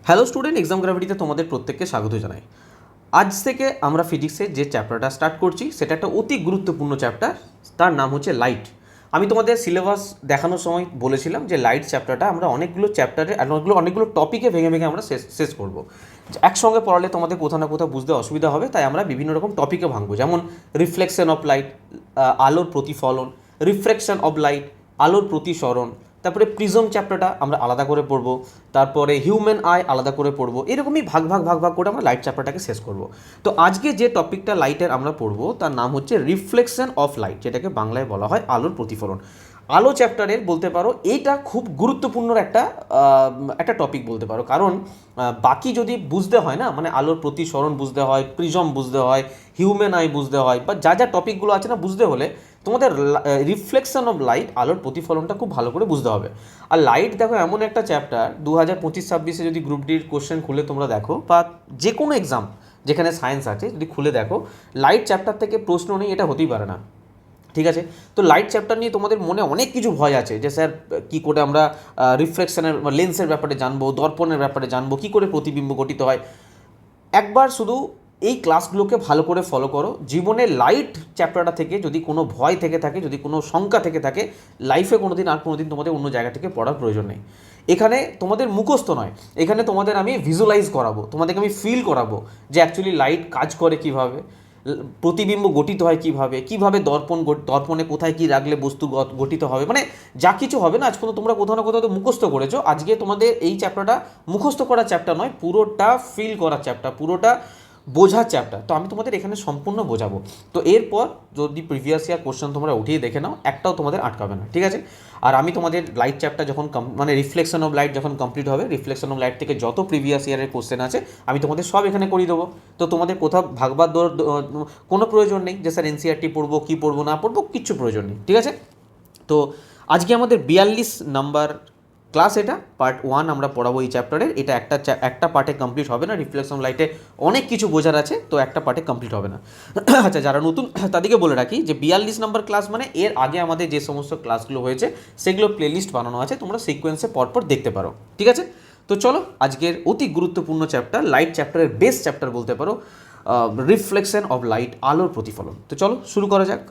Hello student, exam গ্র্যাভিটিতে তোমাদের প্রত্যেককে স্বাগত জানাই। আজ থেকে আমরা ফিজিক্সের যে চ্যাপ্টারটা স্টার্ট করছি সেটা একটা অতি গুরুত্বপূর্ণ চ্যাপ্টার, তার নাম হচ্ছে লাইট। আমি তোমাদের সিলেবাস দেখানোর সময় বলেছিলাম যে লাইট চ্যাপ্টারটা আমরা অনেকগুলো চ্যাপ্টারে অনেকগুলো টপিকে ভেঙে ভেঙে আমরা শেষ করব। একসঙ্গে পড়ালে তোমাদের কোথাও না কোথাও বুঝতে অসুবিধা হবে, তাই আমরা বিভিন্ন রকম টপিকে ভাঙবো, যেমন রিফ্লেকশন অফ লাইট, আলোর প্রতিফলন, রিফ্লেকশন অফ লাইট, আলোর প্রতিসরণ, তারপরে প্রিজম চ্যাপ্টারটা আমরা আলাদা করে পড়বো, তারপরে হিউম্যান আই আলাদা করে পড়বো। এরকমই ভাগ করে আমরা লাইট চ্যাপ্টারটাকে শেষ করব। তো আজকে যে টপিকটা লাইটের আমরা পড়বো তার নাম হচ্ছে রিফ্লেকশন অফ লাইট, যেটাকে বাংলায় বলা হয় আলোর প্রতিফলন। আলো চ্যাপ্টারের বলতে পারো এইটা খুব গুরুত্বপূর্ণ একটা টপিক বলতে পারো, কারণ বাকি যদি বুঝতে হয় না, মানে আলোর প্রতিসরণ বুঝতে হয়, প্রিজম বুঝতে হয়, হিউম্যান আই বুঝতে হয়, বা যা টপিকগুলো আছে না বুঝতে হলে তোমাদের রিফ্লেকশন অফ লাইট, আলোর প্রতিফলনটা খুব ভালো করে বুঝতে হবে। আর লাইট দেখো এমন একটা চ্যাপ্টার, 2025-26 যদি গ্রুপ ডির কোশ্চেন খুলে তোমরা দেখো, বা যে কোনো এক্সাম যেখানে সায়েন্স আছে যদি খুলে দেখো, লাইট চ্যাপ্টার থেকে প্রশ্ন নেই এটা হতেই পারে না। ঠিক আছে, তো লাইট চ্যাপ্টার নিয়ে তোমাদের মনে অনেক কিছু ভয় আছে যে স্যার কী করে আমরা রিফ্লেকশনের লেন্সের ব্যাপারে জানবো, দর্পণের ব্যাপারে জানবো, কী করে প্রতিবিম্ব গঠিত হয়। একবার শুধু এই ক্লাসগুলোকে ভালো করে ফলো করো। জীবনে লাইট চ্যাপ্টারটা থেকে যদি কোনো ভয় থেকে থাকে, যদি কোনো শঙ্কা থেকে থাকে, লাইফে কোনোদিন তোমাদের অন্য জায়গা থেকে পড়ার প্রয়োজন নেই। এখানে তোমাদের মুখস্থ নয়, এখানে তোমাদের আমি ভিজুয়ালাইজ করাবো, তোমাদেরকে আমি ফিল করাবো যে অ্যাকচুয়ালি লাইট কাজ করে কীভাবে, প্রতিবিম্ব গঠিত হয় কীভাবে দর্পণে কোথায় কী রাখলে বস্তু গঠিত হবে, মানে যা কিছু হবে না আজ পর্যন্ত তোমরা কোথাও না কোথাও তো মুখস্থ করেছো। আজকে তোমাদের এই চ্যাপ্টারটা মুখস্থ করার চ্যাপ্টার নয়, পুরোটা ফিল করার চ্যাপ্টার, পুরোটা বোঝার চ্যাপ্টার। তো আমি তোমাদের এখানে সম্পূর্ণ বোঝাবো। তো এরপর যদি প্রিভিয়াস ইয়ার কোশ্চেন তোমরা উঠিয়ে দেখে নাও, একটাও তোমাদের আটকাবে না, ঠিক আছে। আর আমি তোমাদের লাইট চ্যাপ্টার যখন মানে রিফ্লেকশন অফ লাইট যখন কমপ্লিট হবে, রিফ্লেকশন অফ লাইট থেকে যত প্রিভিয়াস ইয়ারের কোশ্চেন আছে আমি তোমাদের সব এখানে করিয়ে দেবো। তো তোমাদের কোথাও ভাগবার কোনো প্রয়োজন নেই যে স্যার এনসিআরটি পড়বো কি পড়বো না পড়বো, কিচ্ছু প্রয়োজন নেই, ঠিক আছে। তো আজকে আমাদের 42 নাম্বার ক্লাস, এটা পার্ট 1 আমরা পড়াবো এই চ্যাপ্টারের। এটা একটা পার্টে কমপ্লিট হবে না, রিফ্লেকশন লাইটে অনেক কিছু বোঝার আছে, তো একটা পার্টে কমপ্লিট হবে না। আচ্ছা, যারা নতুন তাদেরকে বলে রাখি যে 42 নাম্বার ক্লাস মানে এর আগে আমাদের যে সমস্ত ক্লাসগুলো হয়েছে সেগুলো প্লেলিস্ট বানানো আছে, তোমরা সিকোয়েন্সে পরপর দেখতে পারো, ঠিক আছে। তো চলো আজকের অতি গুরুত্বপূর্ণ চ্যাপ্টার, লাইট চ্যাপ্টারের বেস্ট চ্যাপ্টার বলতে পারো, রিফ্লেকশন অফ লাইট, আলোর প্রতিফলন। তো চলো শুরু করা যাক।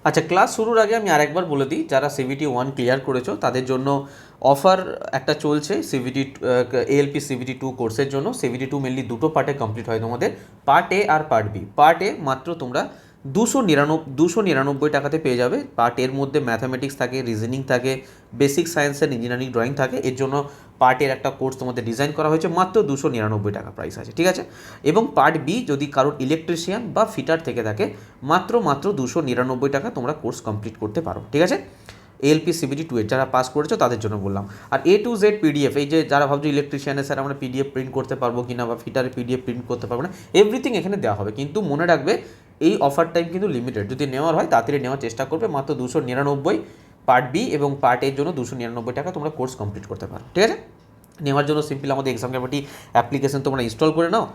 আচ্ছা, ক্লাস শুরুর আগে আমি আরেকবার বলে দিই, যারা সিভিটি 1 ক্লিয়ার করেছো তাদের জন্য অফার একটা চলছে এএলপি সিভিটি 2 কোর্সের জন্য। সিভিটি 2 মেনলি দুটো পার্টে কমপ্লিট হয় তোমাদের, পার্ট এ আর পার্ট বি। পার্ট এ মাত্র তোমরা 299 টাকাতে পেয়ে যাবে। পার্ট এর মধ্যে ম্যাথামেটিক্স থাকে, রিজনিং থাকে, basic science and engineering drawing থাকে। এর জন্য পার্ট এর একটা কোর্স তোমাদের ডিজাইন করা হয়েছে, মাত্র 299 টাকা প্রাইস আছে, ঠিক আছে। এবং পার্ট বি যদি কারোর ইলেকট্রিশিয়ান বা ফিটার থেকে থাকে, মাত্র 299 টাকা তোমরা কোর্স কমপ্লিট করতে পারো, ঠিক আছে। এএলপি সিবিটি 2 এর যারা পাস করেছো তাদের জন্য বললাম। আর A to Z পিডিএফ, এই যে যারা ভাবছো ইলেকট্রিশিয়ানের স্যার আমরা পিডিএফ প্রিন্ট করতে পারবো কিনা, বা ফিটারে পিডিএফ প্রিন্ট করতে পারবো না, এভরিথিং এখানে দেওয়া হবে। কিন্তু মনে রাখবে এই অফার টাইম কিন্তু লিমিটেড, যদি নেওয়ার হয় তাড়াতাড়ি নেওয়ার চেষ্টা করবে। মাত্র 299 পার্ট বি এবং পার্ট এর জন্য 299 টাকা তোমরা কোর্স কমপ্লিট করতে পারো, ঠিক আছে। নেওয়ার জন্য সিম্পল আমাদের এক্সাম গ্র্যাভিটি অ্যাপ্লিকেশন তোমরা ইনস্টল করে নাও,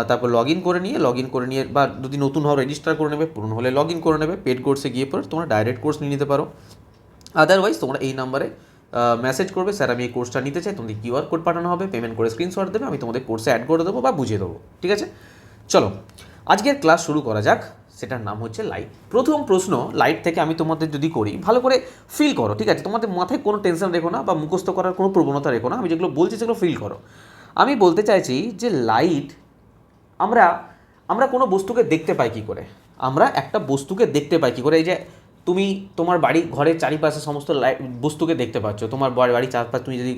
তারপর লগ ইন করে নিয়ে বা যদি নতুন হও রেজিস্টার করে নেবে, পুরনো হলে লগ ইন করে নেবে, পেড কোর্সে গিয়ে পর তোমরা ডাইরেক্ট কোর্স নিয়ে নিতে পারো। আদারওয়াইজ তোমরা এই নাম্বারে মেসেজ করবে, স্যার আমি এই কোর্সটা নিতে চাই, তোমাদের কিউআর কোড পাঠানো হবে, পেমেন্ট করে স্ক্রিনশট দেবে, আমি তোমাদের কোর্সে অ্যাড করে দেবো বা বুঝিয়ে দেবো, ঠিক আছে। চলো আজকের ক্লাস শুরু করা যাক, সেটার নাম হচ্ছে লাইট। প্রথম প্রশ্ন লাইট থেকে আমি তোমাদের যদি করি, ভালো করে ফিল করো, ঠিক আছে। তোমাদের মাথায় কোনো টেনশন রেখো না বা মুখস্থ করার কোনো প্রবণতা রেখো না, আমি যেগুলো বলছি সেগুলো ফিল করো। আমি বলতে চাইছি যে লাইট, আমরা আমরা কোনো বস্তুকে দেখতে পাই কী করে, আমরা একটা বস্তুকে দেখতে পাই কী করে। এই যে তুমি তোমার বাড়ি ঘরের চারিপাশে সমস্ত বস্তুকে দেখতে পাচ্ছ, তোমার বাড়ির চারপাশে তুমি যদি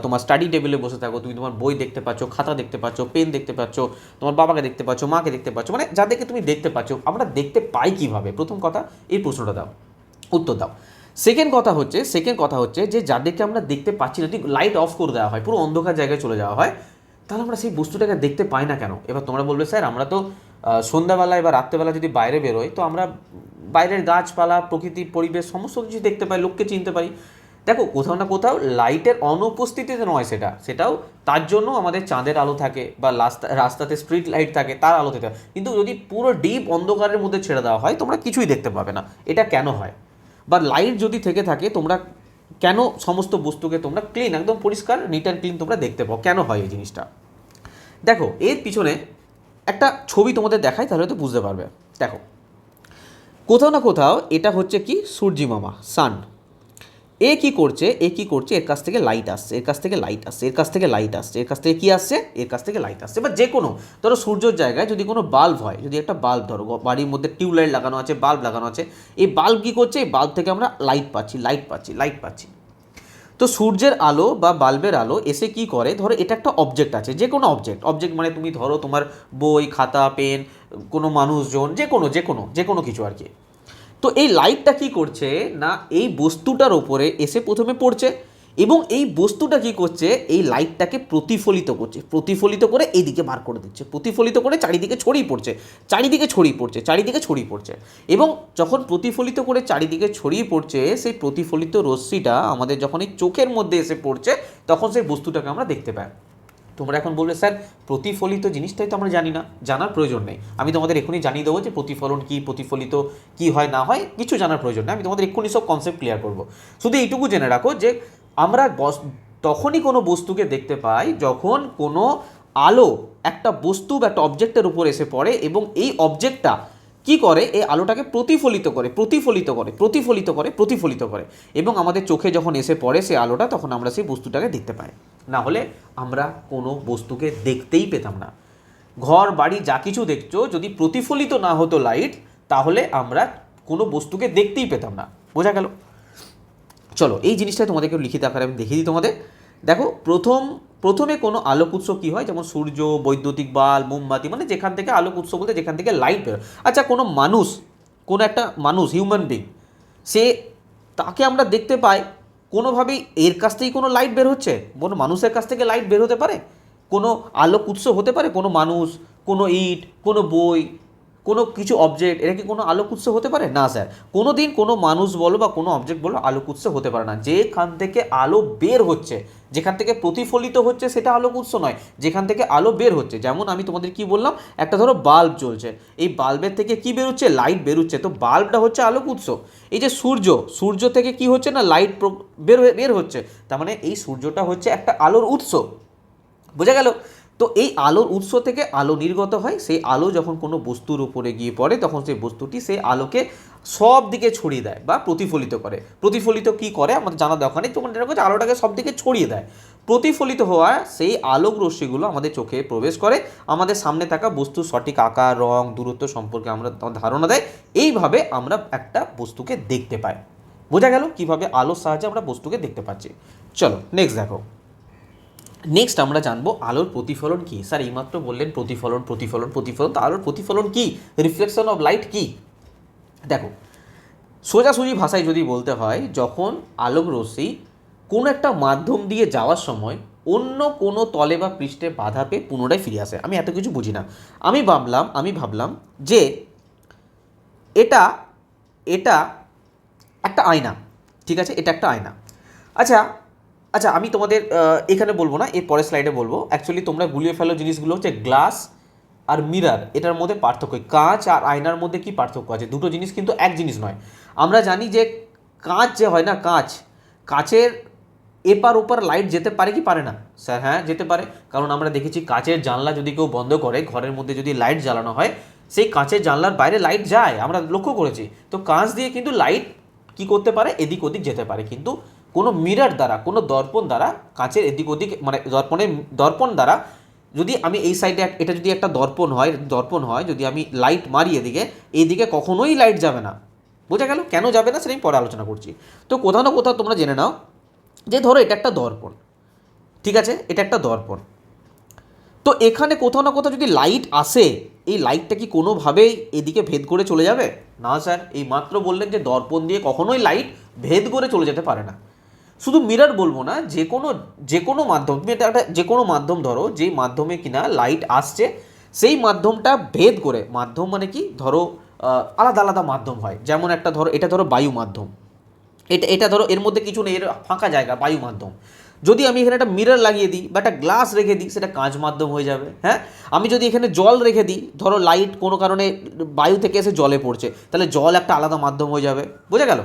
তোমার স্টাডি টেবিলে বসে থাকো, তুমি তোমার বই দেখতে পাচ্ছ, খাতা দেখতে পাচ্ছ, পেন দেখতে পাচ্ছ, তোমার বাবাকে দেখতে পাচ্ছ, মাকে দেখতে পাচ্ছ, মানে যাদেরকে তুমি দেখতে পাচ্ছ, আমরা দেখতে পাই কীভাবে? প্রথম কথা এই প্রশ্নটা দাও, উত্তর দাও। সেকেন্ড কথা হচ্ছে যে যাদেরকে আমরা দেখতে পাচ্ছি না, যদি লাইট অফ করে দেওয়া হয়, পুরো অন্ধকার জায়গায় চলে যাওয়া হয়, তাহলে আমরা সেই বস্তুটাকে দেখতে পাই না কেন? এবার তোমরা বলবে স্যার আমরা তো সন্ধ্যাবেলায় বা রাত্রেবেলা যদি বাইরে বেরোই তো আমরা বাইরের গাছপালা, প্রকৃতি, পরিবেশ সমস্ত কিছু দেখতে পাই, লোককে চিনতে পারি। দেখো কোথাও না কোথাও লাইটের অনুপস্থিতিতে নয়, সেটাও তার জন্য আমাদের চাঁদের আলো থাকে বা রাস্তাতে স্ট্রিট লাইট থাকে, তার আলো থাকে। কিন্তু যদি পুরো ডিপ অন্ধকারের মধ্যে ছেড়ে দেওয়া হয় তোমরা কিছুই দেখতে পাবে না। এটা কেন হয়? বা লাইট যদি থেকে থাকে, তোমরা কেন সমস্ত বস্তুকে তোমরা ক্লিন, একদম পরিষ্কার, নিট অ্যান্ড ক্লিন তোমরা দেখতে পাও, কেন হয় এই জিনিসটা? দেখো এর পিছনে একটা ছবি তোমাদের দেখাই, তাহলে তো বুঝতে পারবে। দেখো কোথাও না কোথাও এটা হচ্ছে কি সূর্যি মামা, সান। এ কি করছে, এর কাছ থেকে লাইট আসছে, এর কাছ থেকে লাইট আসছে, এর কাছ থেকে লাইট আসছে, এর কাছ থেকে কি আসছে, এর কাছ থেকে লাইট আসছে। বা যে কোনো ধরো সূর্যের জায়গায় যদি কোনো বাল্ব হয়, যদি একটা বাল্ব ধরো বাড়ির মধ্যে টিউবলাইট লাগানো আছে, বাল্ব লাগানো আছে, এই বাল্ব কী করছে, এই বাল্ব থেকে আমরা লাইট পাচ্ছি। তো সূর্যের আলো বা বাল্বের আলো এসে কি করে, ধরো এটা একটা অবজেক্ট আছে, যে কোনো অবজেক্ট মানে তুমি ধরো তোমার বই, খাতা, পেন, কোনো মানুষজন, যে কোনো কিছু আর কি। তো এই লাইটটা কি করছে না, এই বস্তুটার ওপরে এসে প্রথমে পড়ছে, এবং এই বস্তুটা কি করছে, এই লাইটটাকে প্রতিফলিত করে এইদিকে বার করে দিচ্ছে, প্রতিফলিত করে চারিদিকে ছড়িয়ে পড়ছে। এবং যখন প্রতিফলিত করে চারিদিকে ছড়িয়ে পড়ছে, সেই প্রতিফলিত রশ্মিটা আমাদের যখন এই চোখের মধ্যে এসে পড়ছে, তখন সেই বস্তুটাকে আমরা দেখতে পাই। তোমরা এখন বলবে স্যার প্রতিফলিত জিনিসটাই তো আমরা জানি না, জানার প্রয়োজন নেই। আমি তোমাদের এক্ষুনি জানিয়ে দেবো যে প্রতিফলন কী, প্রতিফলিত কী হয় না হয়, কিছু জানার প্রয়োজন নেই। আমি তোমাদের এক্ষুনি সব কনসেপ্ট ক্লিয়ার করবো। শুধু এইটুকু জেনে রাখো যে আমরা তখনই কোনো বস্তুকে দেখতে পাই যখন কোনো আলো একটা বস্তু বা একটা অবজেক্টের উপর এসে পড়ে, এবং এই অবজেক্টটা কি করে, এই আলোটাকে প্রতিফলিত করে, এবং আমাদের চোখে যখন এসে পড়ে সেই আলোটা, তখন আমরা সেই বস্তুটাকে দেখতে পাই। না হলে আমরা কোনো বস্তুকে দেখতেই পেতাম না। ঘর বাড়ি যা কিছু দেখছো, যদি প্রতিফলিত না হতো লাইট, তাহলে আমরা কোনো বস্তুকে দেখতেই পেতাম না। বোঝা গেল? চলো এই জিনিসটা তোমাদেরকে লিখিত আকারে আমি দেখিয়ে দিই তোমাদের। দেখো প্রথমে কোনো আলোক উৎস কী হয়, যেমন সূর্য, বৈদ্যুতিক বাল্ব, মোমবাতি, মানে যেখান থেকে আলোক উৎস বলতে যেখান থেকে লাইট বেরোয়। আচ্ছা কোনো একটা মানুষ, হিউম্যান বিং, তাকে আমরা দেখতে পাই কোনোভাবেই এর কাছ থেকেই কোনো লাইট বের হচ্ছে, কোনো মানুষের কাছ থেকে লাইট বের হতে পারে, কোনো আলোক উৎস হতে পারে, কোনো মানুষ, কোনো ইট, কোনো বই, কোনো কিছু অবজেক্ট, এটা কি কোনো আলোক উৎস হতে পারে? না স্যার, কোনো দিন কোনো মানুষ বলো বা কোনো অবজেক্ট বলো আলোক উৎস হতে পারে না। যেখান থেকে আলো বের হচ্ছে, যেখান থেকে প্রতিফলিত হচ্ছে, সেটা আলোক উৎস নয়, যেখান থেকে আলো বের হচ্ছে। যেমন আমি তোমাদের কি বললাম, একটা ধরো বাল্ব জ্বলছে, এই বাল্বের থেকে কি বেরোচ্ছে, লাইট বেরোচ্ছে, তো বাল্বটা হচ্ছে আলোক উৎস। এই যে সূর্য থেকে কি হচ্ছে না, লাইট বের হচ্ছে, তার মানে এই সূর্যটা হচ্ছে একটা আলোর উৎস। বোঝা গেল? তো এই আলোর উৎস থেকে আলো নির্গত হয়, সেই আলো যখন কোনো বস্তুর উপরে গিয়ে পড়ে, তখন সেই বস্তুটি সেই আলোকে সব দিকে ছড়িয়ে দেয় বা প্রতিফলিত করে। প্রতিফলিত কি করে আমাদের জানা দরকার নেই, তোমার দেখো যে আলোটাকে সব দিকে ছড়িয়ে দেয়। প্রতিফলিত হওয়া সেই আলোক রশ্মিগুলো আমাদের চোখে প্রবেশ করে, আমাদের সামনে থাকা বস্তুর সঠিক আকার, রং, দূরত্ব সম্পর্কে আমরা ধারণা দেয়। এইভাবে আমরা একটা বস্তুকে দেখতে পাই। বোঝা গেল কীভাবে আলোর সাহায্যে আমরা বস্তুকে দেখতে পাচ্ছি? চলো নেক্সট দেখো। নেক্সট আমরা জানবো আলোর প্রতিফলন কি। স্যার এইমাত্র বললেন প্রতিফলন, তো আলোর প্রতিফলন কি, রিফ্লেকশন অফ লাইট কি? দেখো সোজাসুজি ভাষায় যদি বলতে হয়, যখন আলোক রশ্মি কোনো একটা মাধ্যম দিয়ে যাওয়ার সময় অন্য কোনো তলে বা পৃষ্ঠে বাধা পেয়ে পুনরায় ফিরে আসে। আমি এত কিছু বুঝি না, আমি ভাবলাম যে এটা একটা আয়না, ঠিক আছে, এটা একটা আয়না। আচ্ছা আমি তোমাদের এখানে বলবো না, এর পরের স্লাইডে বলবো। অ্যাকচুয়ালি তোমরা গুলিয়ে ফেলো জিনিসগুলো হচ্ছে গ্লাস আর মিরার, এটার মধ্যে পার্থক্য, কাঁচ আর আয়নার মধ্যে কি পার্থক্য আছে। দুটো জিনিস কিন্তু এক জিনিস নয়। আমরা জানি যে কাঁচ যে হয় না, কাঁচের এপার ওপার লাইট যেতে পারে কি পারে না? স্যার হ্যাঁ যেতে পারে, কারণ আমরা দেখেছি কাঁচের জানলা যদি কেউ বন্ধ করে, ঘরের মধ্যে যদি লাইট জ্বালানো হয়, সেই কাঁচের জানলার বাইরে লাইট যায়, আমরা লক্ষ্য করেছি। তো কাঁচ দিয়ে কিন্তু লাইট কি করতে পারে, এদিক ওদিক যেতে পারে। কিন্তু কোনো মিরার দ্বারা, কোনো দর্পণ দ্বারা কাঁচের এদিক ওদিক, মানে দর্পণ দ্বারা যদি আমি এই সাইডে, এটা যদি একটা দর্পণ হয়, যদি আমি লাইট মারি এইদিকে কখনোই লাইট যাবে না। বোঝা গেল কেন যাবে না, সেটা আমি পরে আলোচনা করছি। তো কোথাও না কোথাও তোমরা জেনে নাও যে ধরো এটা একটা দর্পণ, ঠিক আছে, এটা একটা দর্পণ। তো এখানে কোথাও না কোথাও যদি লাইট আসে, এই লাইটটা কি কোনোভাবেই এদিকে ভেদ করে চলে যাবে? না স্যার, এই মাত্র বললেন যে দর্পণ দিয়ে কখনোই লাইট ভেদ করে চলে যেতে পারে না। শুধু মিরার বলবো না, যে কোনো মাধ্যম, তুমি একটা যে কোনো মাধ্যম ধরো, যেই মাধ্যমে কিনা লাইট আসছে, সেই মাধ্যমটা ভেদ করে, মাধ্যম মানে কি, ধরো আলাদা আলাদা মাধ্যম হয়। যেমন একটা ধরো, এটা ধরো বায়ু মাধ্যম, এটা ধরো এর মধ্যে কিছু নেই, এর ফাঁকা জায়গা, বায়ু মাধ্যম। যদি আমি এখানে একটা মিরর লাগিয়ে দিই বা একটা গ্লাস রেখে দিই, সেটা কাঁচ মাধ্যম হয়ে যাবে। হ্যাঁ, আমি যদি এখানে জল রেখে দিই, ধরো লাইট কোনো কারণে বায়ু থেকে এসে জলে পড়ছে, তাহলে জল একটা আলাদা মাধ্যম হয়ে যাবে। বোঝা গেল?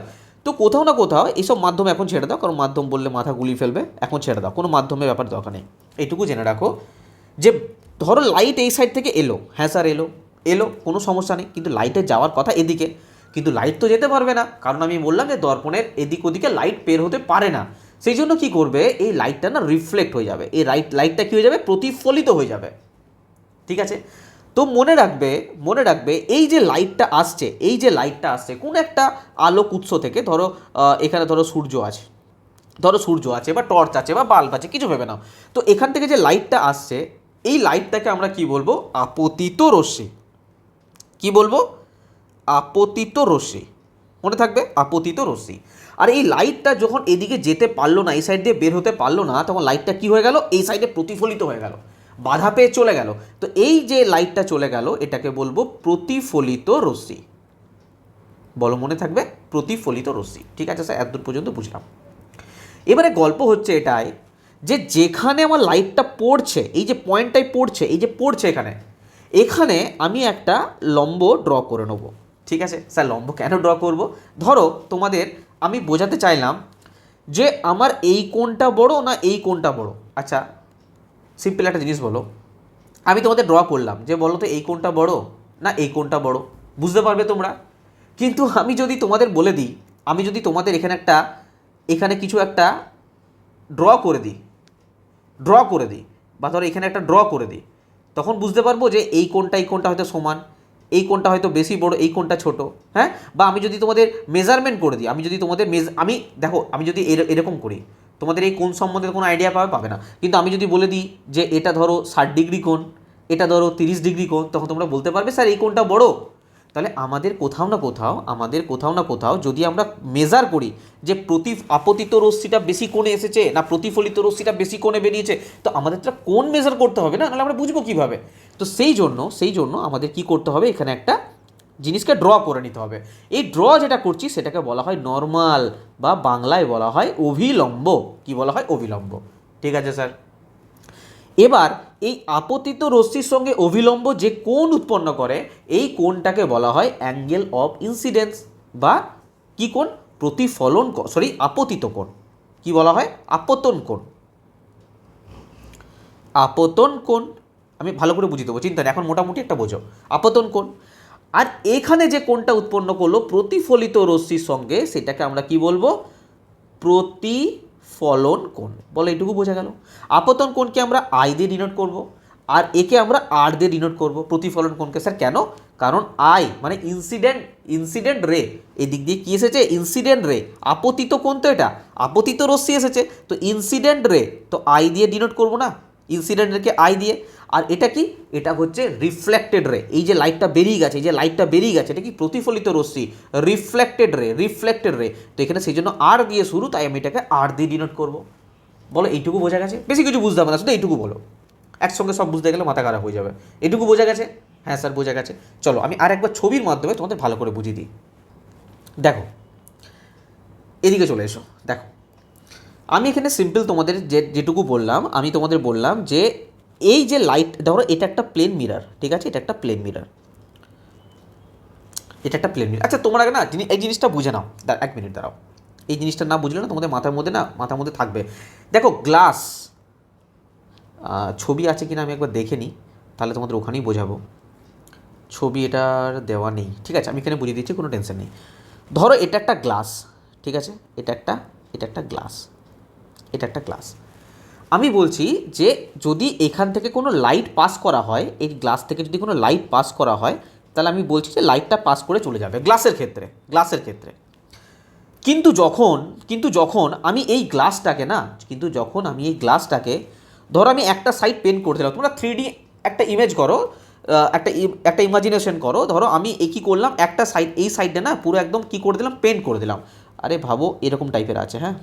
তো কোথাও না কোথাও এইসব মাধ্যম এখন ছেড়ে দাও, কারণ মাধ্যম বললে মাথা গুলিয়ে ফেলবে, এখন ছেড়ে দাও, কোনো মাধ্যমের ব্যাপার দরকার নেই। এইটুকু জেনে রাখো যে ধরো লাইট এই সাইড থেকে এলো, হ্যাঁ স্যার এলো কোনো সমস্যা নেই, কিন্তু লাইটের যাওয়ার কথা এদিকে, কিন্তু লাইট তো যেতে পারবে না, কারণ আমি বললাম যে দর্পণের এদিক ওদিকে লাইট বের হতে পারে না। সেই জন্য কী করবে, এই লাইটটা না রিফ্লেক্ট হয়ে যাবে, এই লাইটটা কী হয়ে যাবে, প্রতিফলিত হয়ে যাবে। ঠিক আছে, তো মনে রাখবে এই যে লাইটটা আসছে কোন একটা আলোক উৎস থেকে, ধরো এখানে ধরো সূর্য আছে বা টর্চ আছে বা বাল্ব আছে, কিছু ভেবে নাও। তো এখান থেকে যে লাইটটা আসছে, এই লাইটটাকে আমরা কি বলবো, আপতিত রশ্মি। কি বলবো, আপতিত রশ্মি, মনে থাকবে, আপতিত রশ্মি। আর এই লাইটটা যখন এদিকে যেতে পারলো না, এই সাইড দিয়ে বের হতে পারলো না, তখন লাইটটা কি হয়ে গেল, এই সাইডে প্রতিফলিত হয়ে গেল, বাধা পেয়ে চলে গেল। তো এই যে লাইটটা চলে গেল, এটাকে বলবো প্রতিফলিত রশ্মি। বলো, মনে থাকবে, প্রতিফলিত রশ্মি। ঠিক আছে স্যার, এতদূর পর্যন্ত বুঝলাম। এবারে গল্প হচ্ছে এটাই যে যেখানে আমার লাইটটা পড়ছে, এই যে পয়েন্টটাই পড়ছে, এই যে পড়ছে এখানে আমি একটা লম্ব ড্র করে নেবো। ঠিক আছে স্যার, লম্ব কেন ড্র করব, ধরো তোমাদের আমি বোঝাতে চাইলাম যে আমার এই কোণটা বড় না এই কোণটা বড়। আচ্ছা, সিম্পল একটা জিনিস বলো, আমি তোমাদের ড্র করলাম যে বলো তো এই কোণটা বড় না এই কোণটা বড়, বুঝতে পারবে তোমরা। কিন্তু আমি যদি তোমাদের বলে দিই, আমি যদি তোমাদের এখানে কিছু একটা ড্র করে দিই বা ধরো এখানে একটা ড্র করে দিই, তখন বুঝতে পারবো যে এই কোণটা হয়তো সমান, এই কোণটা হয়তো বেশি বড়, এই কোণটা ছোট। হ্যাঁ, বা আমি যদি তোমাদের মেজারমেন্ট করে দিই, আমি যদি এরকম করি, তোমাদের এই কোণ সম্বন্ধে কোনো আইডিয়া পাবে না। কিন্তু আমি যদি বলে দিই যে এটা ধরো 60 ডিগ্রি কোণ, এটা ধরো 30 ডিগ্রি কোণ, তখন তোমরা বলতে পারবে স্যার এই কোণটা বড়। তাহলে আমাদের কোথাও না কোথাও যদি আমরা মেজার করি যে আপতিত রশ্মিটা বেশি কোণে এসেছে না প্রতিফলিত রশ্মিটা বেশি কোণে বেরিয়েছে, তো আমাদের তো কোণ মেজার করতে হবে না, নাহলে আমরা বুঝবো কীভাবে। তো সেই জন্য আমাদের কি করতে হবে, এখানে একটা জিনিসকে ড্র করে নিতে হবে। এই ড্র যেটা করছি সেটাকে বলা হয় নর্মাল, বা বাংলায় বলা হয় অভিলম্ব। কি বলা হয়, অভিলম্ব। ঠিক আছে স্যার, এবার এই আপতিত রশ্মির সঙ্গে অভিলম্ব যে কোণ উৎপন্ন করে, এই কোণটাকে বলা হয় অ্যাঙ্গেল অফ ইনসিডেন্স, বা কি কোণ, প্রতিফলন, আপতিত কোণ। কি বলা হয়, আপতন কোণ। আমি ভালো করে বুঝিয়ে দেবো, চিন্তা নেই, এখন মোটামুটি একটা বোঝো, আপতন কোণ। আর এখানে যে কোণটা উৎপন্ন করলো প্রতিফলিত রশ্মির সঙ্গে, সেটাকে আমরা কি বলবো, প্রতিফলন কোণ। বলো, এইটুকু বোঝা গেল। আপতন কোণকে আমরা আই দিয়ে ডিনোট করব, আর একে আমরা আর দিয়ে ডিনোট করব, প্রতিফলন কোণকে। স্যার কেন, কারণ আই মানে ইনসিডেন্ট রে, এদিক দিয়ে কি এসেছে, ইনসিডেন্ট রে। আপতিত কোণ তো এটা, আপতিত রশ্মি এসেছে, তো ইনসিডেন্ট রে, তো আই দিয়ে ডিনোট করবো না, ইনসিডেন্ট রেকে আই দিয়ে। আর এটা কি, এটা হচ্ছে রিফ্লেক্টেড রে। এই যে লাইটটা বেরিয়ে গেছে, এটা কি প্রতিফলিত রশ্মি, রিফ্লেক্টেড রে। তো এখানে সেই জন্য আর দিয়ে শুরু, তাই আমি এটাকে আর দিয়ে ডিনোট করব। বলো, এইটুকু বোঝা গেছে? বেশি কিছু বুঝতে হবে না, শুধু এইটুকু বলো, একসঙ্গে সব বুঝতে গেলে মাথা খারাপ হয়ে যাবে। এইটুকু বোঝা গেছে? হ্যাঁ স্যার, বোঝা গেছে। চলো আমি আর একবার ছবির মাধ্যমে তোমাদের ভালো করে বুঝিয়ে দিই। দেখো, এদিকে চলে এসো। দেখো, আমি এখানে সিম্পল তোমাদের যেটুকু বললাম, আমি তোমাদের বললাম যে এই যে লাইট, ধরো এটা একটা প্লেন মিরর, ঠিক আছে, এটা একটা প্লেন মিরর। আচ্ছা, তোমরা না এই জিনিসটা বুঝে নাও, 1 মিনিট দাঁড়াও। এই জিনিসটা না বুঝলে না তোমাদের মাথার মধ্যে থাকবে। দেখো, গ্লাস, ছবি আছে কিনা আমি একবার দেখে নিই, তাহলে তোমাদের ওখানেই বোঝাবো। ছবি এটার দেওয়া নেই, ঠিক আছে, আমি এখানে বুঝিয়ে দিচ্ছি, কোনো টেনশন নেই। ধরো এটা একটা গ্লাস, ঠিক আছে, এটা একটা গ্লাস। আমি বলছি যে যদি এখান থেকে কোনো লাইট পাস করা হয়, এই গ্লাস থেকে যদি কোনো লাইট পাস করা হয়, তাহলে আমি বলছি যে লাইটটা পাস করে চলে যাবে গ্লাসের ক্ষেত্রে। কিন্তু যখন আমি এই গ্লাসটাকে ধরো আমি একটা সাইড পেন্ট করে দিলাম, তোমরা 3D একটা ইমেজ করো, একটা ইমাজিনেশন করো। ধরো আমি কী করলাম, একটা সাইড, এই সাইডটা না পুরো একদম কী করে দিলাম, পেন্ট করে দিলাম। আরে ভাবো, এরকম টাইপের আছে, হ্যাঁ,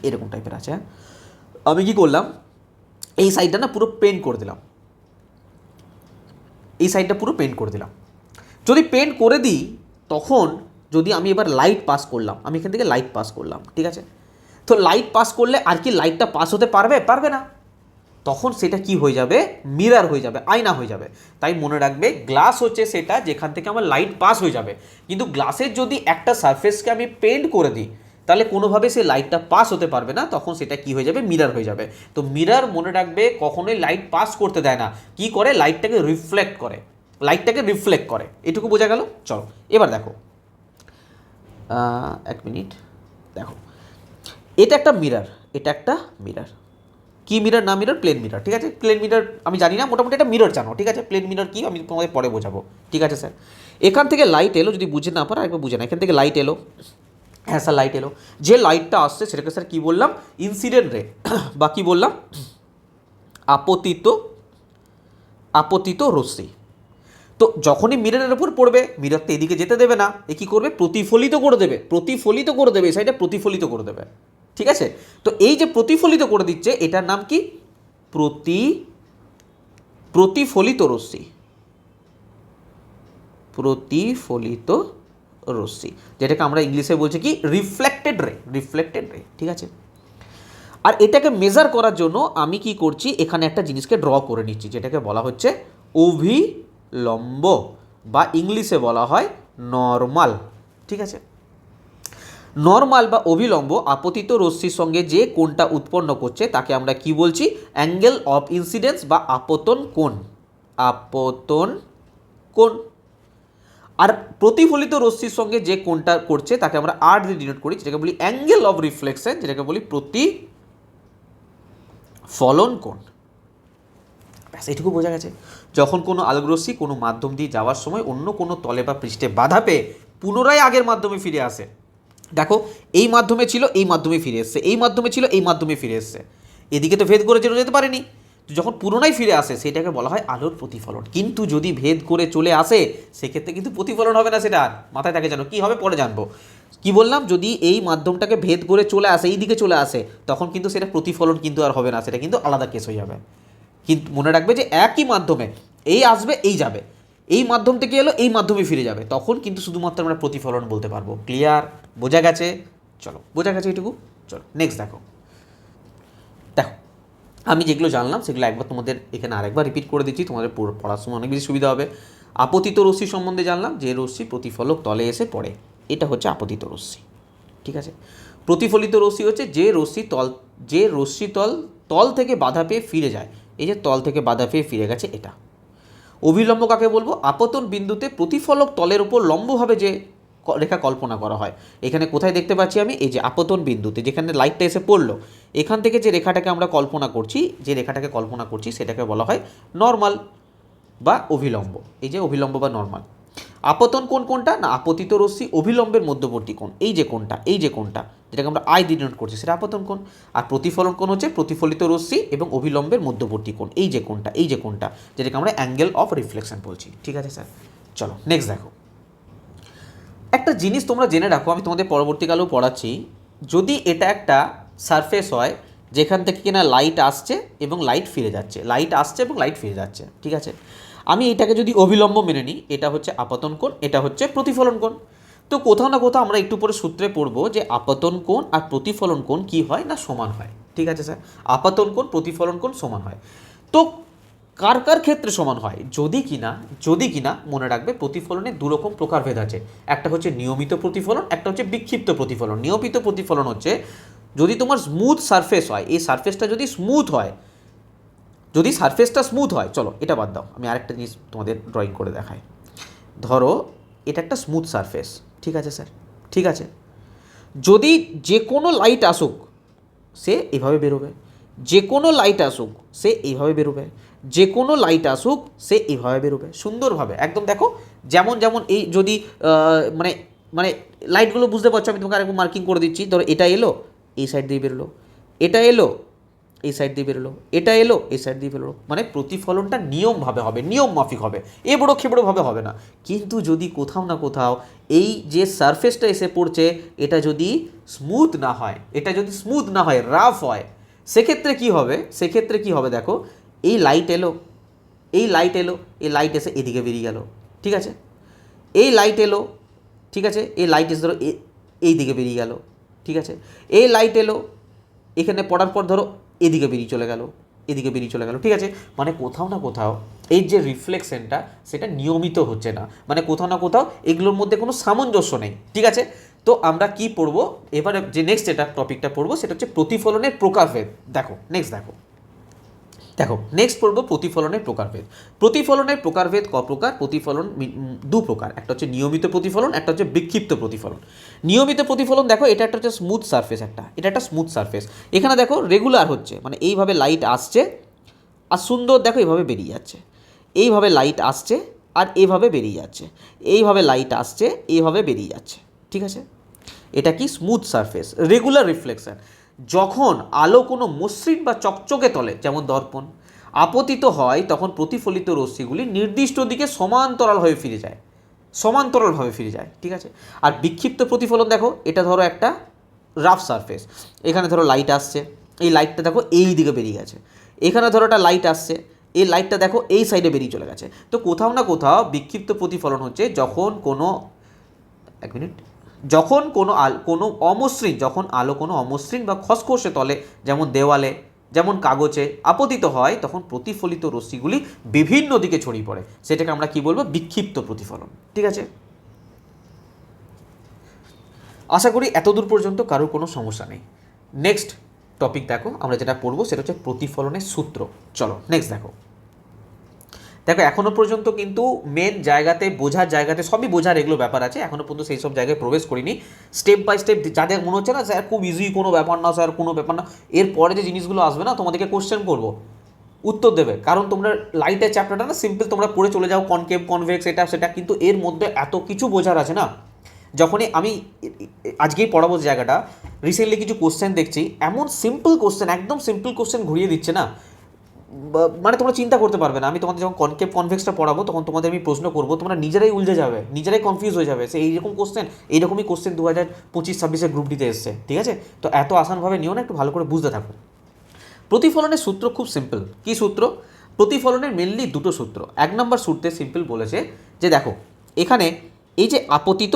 এরকম টাইপের আছে। আমি কি করলাম, এই সাইডটা না পুরো পেন্ট করে দিলাম। যদি পেন্ট করে দিই, তখন যদি আমি এবার লাইট পাস করলাম, আমি এখান থেকে লাইট পাস করলাম, ঠিক আছে, তো লাইট পাস করলে আর কি লাইটটা পাস হতে পারবে না? তখন সেটা কি হয়ে যাবে, মিরার হয়ে যাবে, আয়না হয়ে যাবে। তাই মনে রাখবে গ্লাস হচ্ছে সেটা যেখান থেকে আমার লাইট পাস হয়ে যাবে, কিন্তু গ্লাসের যদি একটা সারফেসকে আমি পেন্ট করে দিই তাহলে কোনোভাবে সেই লাইটটা পাস হতে পারবে না, তখন সেটা কি হয়ে যাবে, মিরার হয়ে যাবে। তো মিরার মনে রাখবে কখনোই লাইট পাস করতে দেয় না, কি করে, লাইটটাকে রিফ্লেক্ট করে, লাইটটাকে রিফ্লেক্ট করে। এটুকু বোঝা গেল। চলো এবার দেখো, এক মিনিট, দেখো এটা একটা মিরার, এটা একটা মিরার। কি মিরার, না মিরার, প্লেন মিরার, ঠিক আছে। প্লেন মিরার আমি জানি না, মোটামুটি একটা মিরার জানো, ঠিক আছে। প্লেন মিরার কি আমি তোমাদের পরে বোঝাবো, ঠিক আছে স্যার। এখান থেকে লাইট এলো, যদি বুঝে না পারো একবার বুঝে না, এখান থেকে লাইট এলো, হ্যাঁ স্যার লাইট এলো, যে লাইটটা আসছে সেটাকে স্যার কী বললাম, ইনসিডেন্ট রে বা কী বললাম, আপতিত আপতিত রশ্মি। তো যখনই মিররের উপর পড়বে, মিরর তো এদিকে যেতে দেবে না, এ কী করবে, প্রতিফলিত করে দেবে, প্রতিফলিত করে দেবে, এই সাইডে প্রতিফলিত করে দেবে, ঠিক আছে। তো এই যে প্রতিফলিত করে দিচ্ছে এটার নাম কি, প্রতিফলিত রশ্মি, প্রতিফলিত রশ্মি, যেটাকে আমরা ইংলিশে বলছি কি, রিফ্লেক্টেড রে, রিফ্লেক্টেড রে, ঠিক আছে। আর এটাকে মেজার করার জন্য আমি কি করছি, এখানে একটা জিনিসকে ড্র করে নিচ্ছি, যেটাকে বলা হচ্ছে অভিলম্ব, বা ইংলিশে বলা হয় নর্মাল, ঠিক আছে। নর্মাল বা অভিলম্ব আপতিত রশ্মির সঙ্গে যে কোণটা উৎপন্ন করছে তাকে আমরা কি বলছি, অ্যাঙ্গেল অফ ইনসিডেন্স বা আপতন কোণ, আপতন কোণ। আর প্রতিফলিত রশ্মির সঙ্গে যে কোণটা করছে তাকে আমরা আর দিয়ে ডিনোট করি, যেটাকে বলি অ্যাঙ্গেল অফ রিফ্লেকশন, যেটাকে বলি প্রতিফলন কোণ। ব্যাস এইটুকু বোঝা গেছে। যখন কোনো আলোকরশ্মি কোনো মাধ্যম দিয়ে যাওয়ার সময় অন্য কোনো তলে বা পৃষ্ঠে বাধা পেয়ে পুনরায় আগের মাধ্যমে ফিরে আসে, দেখো এই মাধ্যমে ছিল, এই মাধ্যমে ফিরে এসছে, এই মাধ্যমে ছিল, এই মাধ্যমে ফিরে এসছে, এদিকে তো ভেদ করে চলে যেতে পারেনি, যখন পুনরায় ফিরে আসে সেটাকে বলা হয় আলোর প্রতিফলন। কিন্তু যদি ভেদ করে চলে আসে সেক্ষেত্রে কিন্তু প্রতিফলন হবে না, সেটা মাথায় থাকে, জানো কী হবে পরে জানবো। কি বললাম, যদি এই মাধ্যমটাকে ভেদ করে চলে আসে, এই দিকে চলে আসে, তখন কিন্তু সেটা প্রতিফলন কিন্তু আর হবে না, সেটা কিন্তু আলাদা কেস হয়ে যাবে। কিন্তু মনে রাখবে যে একই মাধ্যমে এই আসবে, এই যাবে, এই মাধ্যম থেকে এলো, এই মাধ্যমে ফিরে যাবে, তখন কিন্তু শুধুমাত্র আমরা প্রতিফলন বলতে পারবো। ক্লিয়ার, বোঝা গেছে? চলো বোঝা গেছে এটুকু। চলো নেক্সট দেখো, দেখো আমি যেগুলো জানলাম সেগুলো একবার তোমাদের এখানে আরেকবার রিপিট করে দিচ্ছি, তোমাদের পড়ার সময় অনেক বেশি সুবিধা হবে। আপতিত রশ্মি সম্বন্ধে জানলাম, যে রশ্মি প্রতিফলক তলে এসে পড়ে, এটা হচ্ছে আপতিত রশ্মি, ঠিক আছে। প্রতিফলিত রশ্মি হচ্ছে যে রশ্মি তল থেকে বাধা পেয়ে ফিরে যায়, এই যে তল থেকে বাধা পেয়ে ফিরে গেছে এটা। অভিলম্ব কাকে বলবো, আপতন বিন্দুতে প্রতিফলক তলের উপর লম্বভাবে যে রেখা কল্পনা করা হয়। এখানে কোথায় দেখতে পাচ্ছি আমি, এই যে আপতন বিন্দুতে যেখানে লাইটটা এসে পড়লো, এখান থেকে যে রেখাটাকে আমরা কল্পনা করছি, সেটাকে বলা হয় নর্মাল বা অভিলম্ব। এই যে অভিলম্ব বা নর্মাল। আপতন কোণ কোনটা, না আপতিত রশ্মি অভিলম্বের মধ্যবর্তী কোণ, এই যে কোণটা যেটাকে আমরা আই দিয়ে ডিনোট করছি সেটা আপতন কোণ। আর প্রতিফলন কোণ হচ্ছে প্রতিফলিত রশ্মি এবং অভিলম্বের মধ্যবর্তী কোণ, এই যে কোণটা যেটাকে আমরা অ্যাঙ্গেল অফ রিফ্লেকশন বলছি, ঠিক আছে স্যার। চলো নেক্সট দেখো, একটা জিনিস তোমরা জেনে রাখো, আমি তোমাদের পরবর্তীকালেও পড়াচ্ছি, যদি এটা একটা সারফেস হয় যেখান থেকে কিনা লাইট আসছে এবং লাইট ফিরে যাচ্ছে, ঠিক আছে। আমি এটাকে যদি অভিলম্ব মেনে নিই, এটা হচ্ছে আপতন কোণ, এটা হচ্ছে প্রতিফলন কোণ। তো কোথাও না কোথাও আমরা একটু পরে সূত্রে পড়বো যে আপতন কোণ আর প্রতিফলন কোণ কী হয়, না সমান হয়, ঠিক আছে স্যার। আপতন কোণ প্রতিফলন কোণ সমান হয়। তো কার কার ক্ষেত্রে সমান হয়, যদি কিনা মনে রাখবে প্রতিফলনের দুরকম প্রকারভেদ আছে, একটা হচ্ছে নিয়মিত প্রতিফলন, একটা হচ্ছে বিক্ষিপ্ত প্রতিফলন। নিয়মিত প্রতিফলন হচ্ছে যদি তোমার স্মুথ সারফেস হয়, এই সারফেসটা যদি স্মুথ হয়, চলো এটা বাদ দাও, আমি আরেকটা জিনিস তোমাদের ড্রয়িং করে দেখাই। ধরো এটা একটা স্মুথ সারফেস, ঠিক আছে স্যার, ঠিক আছে। যদি যে কোনো লাইট আসুক সে এইভাবে বেরোবে, যে কোনো লাইট আসুক সে এইভাবে বেরোবে, সুন্দরভাবে একদম। দেখো যেমন এই যদি মানে মানে লাইটগুলো বুঝতে পারছো, আমি তোমাকে আরেকবার মার্কিং করে দিচ্ছি। ধরো এটা এলো, এই সাইড দিয়ে বেরোলো, এটা এলো, এই সাইড দিয়ে বেরোলো, এটা এলো, এই সাইড দিয়ে বেরোলো, মানে প্রতিফলনটা নিয়মভাবে হবে, নিয়ম মাফিক হবে, এবড়ো খেবড়োভাবে হবে না। কিন্তু যদি কোথাও না কোথাও এই যে সারফেসটা এসে পড়ছে এটা যদি স্মুথ না হয়, রাফ হয়, সেক্ষেত্রে কি হবে দেখো, এই লাইট এলো, এই লাইট এসে এদিকে বেরিয়ে গেল, ঠিক আছে। এই লাইট এলো, ঠিক আছে, এই লাইট এসে ধরো এই দিকে বেরিয়ে গেল, ঠিক আছে। এই লাইট এলো, এখানে পড়ার পর ধরো এদিকে বেরিয়ে চলে গেল, এদিকে বেরিয়ে চলে গেল। ঠিক আছে, মানে কোথাও না কোথাও এই যে রিফ্লেকশনটা সেটা নিয়মিত হচ্ছে না, মানে কোথাও না কোথাও এগুলোর মধ্যে কোনো সামঞ্জস্য নেই। ঠিক আছে, তো আমরা কি পড়বো এবারে, যে নেক্সট যেটা টপিকটা পড়বো সেটা হচ্ছে প্রতিফলনের প্রকারভেদ। দেখো নেক্সট নেক্সট পড়বো প্রতিফলনের প্রকারভেদ। প্রতিফলনের প্রকারভেদ ক প্রকার? প্রতিফলন দু প্রকার, একটা হচ্ছে নিয়মিত প্রতিফলন, একটা হচ্ছে বিক্ষিপ্ত প্রতিফলন। নিয়মিত প্রতিফলন দেখো, এটা একটা হচ্ছে স্মুথ সারফেস, এটা একটা স্মুথ সারফেস। এখানে দেখো রেগুলার হচ্ছে, মানে এইভাবে লাইট আসছে আর সুন্দর দেখো এইভাবে বেরিয়ে যাচ্ছে, এইভাবে লাইট আসছে আর এইভাবে বেরিয়ে যাচ্ছে, এইভাবে লাইট আসছে এইভাবে বেরিয়ে যাচ্ছে। ঠিক আছে, এটা কি স্মুথ সারফেস, রেগুলার রিফ্লেকশন। যখন আলো কোনো মসৃণ বা চকচকে তলে যেমন দর্পণ আপতিত হয়, তখন প্রতিফলিত রশ্মিগুলি নির্দিষ্ট দিকে সমান্তরালভাবে ফিরে যায়। ঠিক আছে, আর বিক্ষিপ্ত প্রতিফলন দেখো, এটা ধরো একটা রাফ সারফেস, এখানে ধরো লাইট আসছে, এই লাইটটা দেখো এই দিকে বেরিয়ে গেছে, এখানে ধরো একটা লাইট আসছে, এই লাইটটা দেখো এই সাইডে বেরিয়ে চলে গেছে। তো কোথাও না কোথাও বিক্ষিপ্ত প্রতিফলন হচ্ছে যখন কোনো আলো কোনো অমসৃণ বা খসখসে তলে যেমন দেওয়ালে যেমন কাগজে আপতিত হয়, তখন প্রতিফলিত রশ্মিগুলি বিভিন্ন দিকে ছড়িয়ে পড়ে, সেটাকে আমরা কি বলবো? বিক্ষিপ্ত প্রতিফলন। ঠিক আছে, আশা করি এতদূর পর্যন্ত কারোর কোনো সমস্যা নেই। নেক্সট টপিক দেখো, আমরা যেটা পড়বো সেটা হচ্ছে প্রতিফলনের সূত্র। চলো নেক্সট দেখো এখনও পর্যন্ত কিন্তু মেন জায়গাতে বোঝার জায়গাতে সবই বোঝার এগুলো ব্যাপার আছে, এখনও পর্যন্ত সেই সব জায়গায় প্রবেশ করিনি। স্টেপ বাই স্টেপ যাদের মনে হচ্ছে না স্যার খুব ইজি, কোনো ব্যাপার না স্যার, কোনো ব্যাপার না, এরপরে যে জিনিসগুলো আসবে না তোমাদেরকে কোশ্চেন করবো, উত্তর দেবে, কারণ তোমরা লাইটের চ্যাপ্টারটা না সিম্পল তোমরা পড়ে চলে যাও, কনকেভ কনভেক্স এটা সেটা, কিন্তু এর মধ্যে এত কিছু বোঝার আছে না। যখনই আমি আজকেই পড়াবো জায়গাটা, রিসেন্টলি কিছু কোশ্চেন দেখছি, এমন সিম্পল কোশ্চেন, একদম সিম্পল কোশ্চেন ঘুরিয়ে দিচ্ছে না, মানে তোমরা চিন্তা করতে পারবে না। আমি তোমাদের যখন কনকেভ কনভেক্সটা পড়াবো তখন তোমাদের আমি প্রশ্ন করবো, তোমরা নিজেরাই উলঝে যাবে, নিজেরাই কনফিউজ হয়ে যাবে, সে এইরকম কোশ্চেন, এইরকমই কোশ্চেন 2025-26 গ্রুপ ডিতে এসছে। ঠিক আছে, তো এত আসানভাবে নিও না, একটু ভালো করে বুঝতে থাকো। প্রতিফলনের সূত্র খুব সিম্পল। কি সূত্র? প্রতিফলনের মেনলি দুটো সূত্র। এক নম্বর সূত্রে সিম্পল বলেছে যে দেখো, এখানে এই যে আপতিত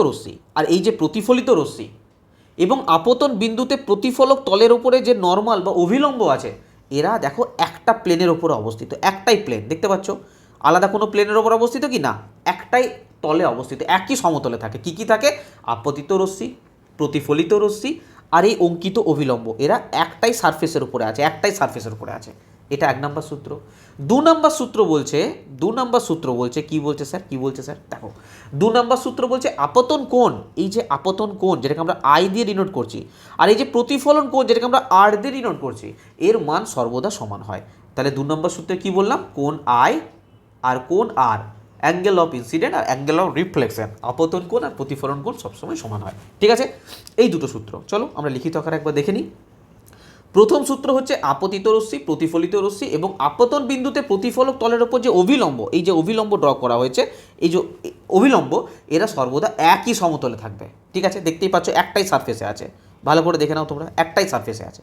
রশ্মি আর এই যে প্রতিফলিত রশ্মি, এবং আপতন বিন্দুতে প্রতিফলক তলের উপরে যে নর্মাল বা অভিলম্ব আছে, এরা দেখো একটা প্লেনের ওপর অবস্থিত, একটাই প্লেন দেখতে পাচ্ছ, আলাদা কোনো প্লেনের ওপর অবস্থিত কি না, একটাই তলে অবস্থিত, একই সমতলে থাকে। কি থাকে? আপতিত রশ্মি, প্রতিফলিত রশ্মি আর এই অঙ্কিত অভিলম্ব, এরা একটাই সারফেসের উপরে আছে। এটা এক নম্বর সূত্র। দু নম্বর সূত্র বলছে কি বলছে স্যার দেখো, দু নম্বর সূত্র বলছে আপতন কোণ, এই যে আপতন কোণ যেটাকে আমরা আই দিয়ে ডিনোট করছি, আর এই যে প্রতিফলন কোণ যেটাকে আমরা আর দিয়ে ডিনোট করছি, এর মান সর্বদা সমান হয়। তাহলে দু নম্বর সূত্রে কি বললাম? কোণ আই আর কোণ আর, অ্যাঙ্গেল অফ ইনসিডেন্ট আর অ্যাঙ্গেল অফ রিফ্লেকশন, আপতন কোণ আর প্রতিফলন কোণ সবসময় সমান হয়। ঠিক আছে, এই দুটো সূত্র চলো আমরা লিখিত আকারে একবার দেখে নিই। প্রথম সূত্র হচ্ছে আপতিত রশ্মি, প্রতিফলিত রশ্মি এবং আপতন বিন্দুতে প্রতিফলক তলের ওপর যে অভিলম্ব, এই যে অভিলম্ব ড্র করা হয়েছে, এই যে অভিলম্ব, এরা সর্বদা একই সমতলে থাকবে। ঠিক আছে, দেখতেই পাচ্ছ একটাই সারফেসে আছে, ভালো করে দেখে নাও তোমরা, একটাই সারফেসে আছে।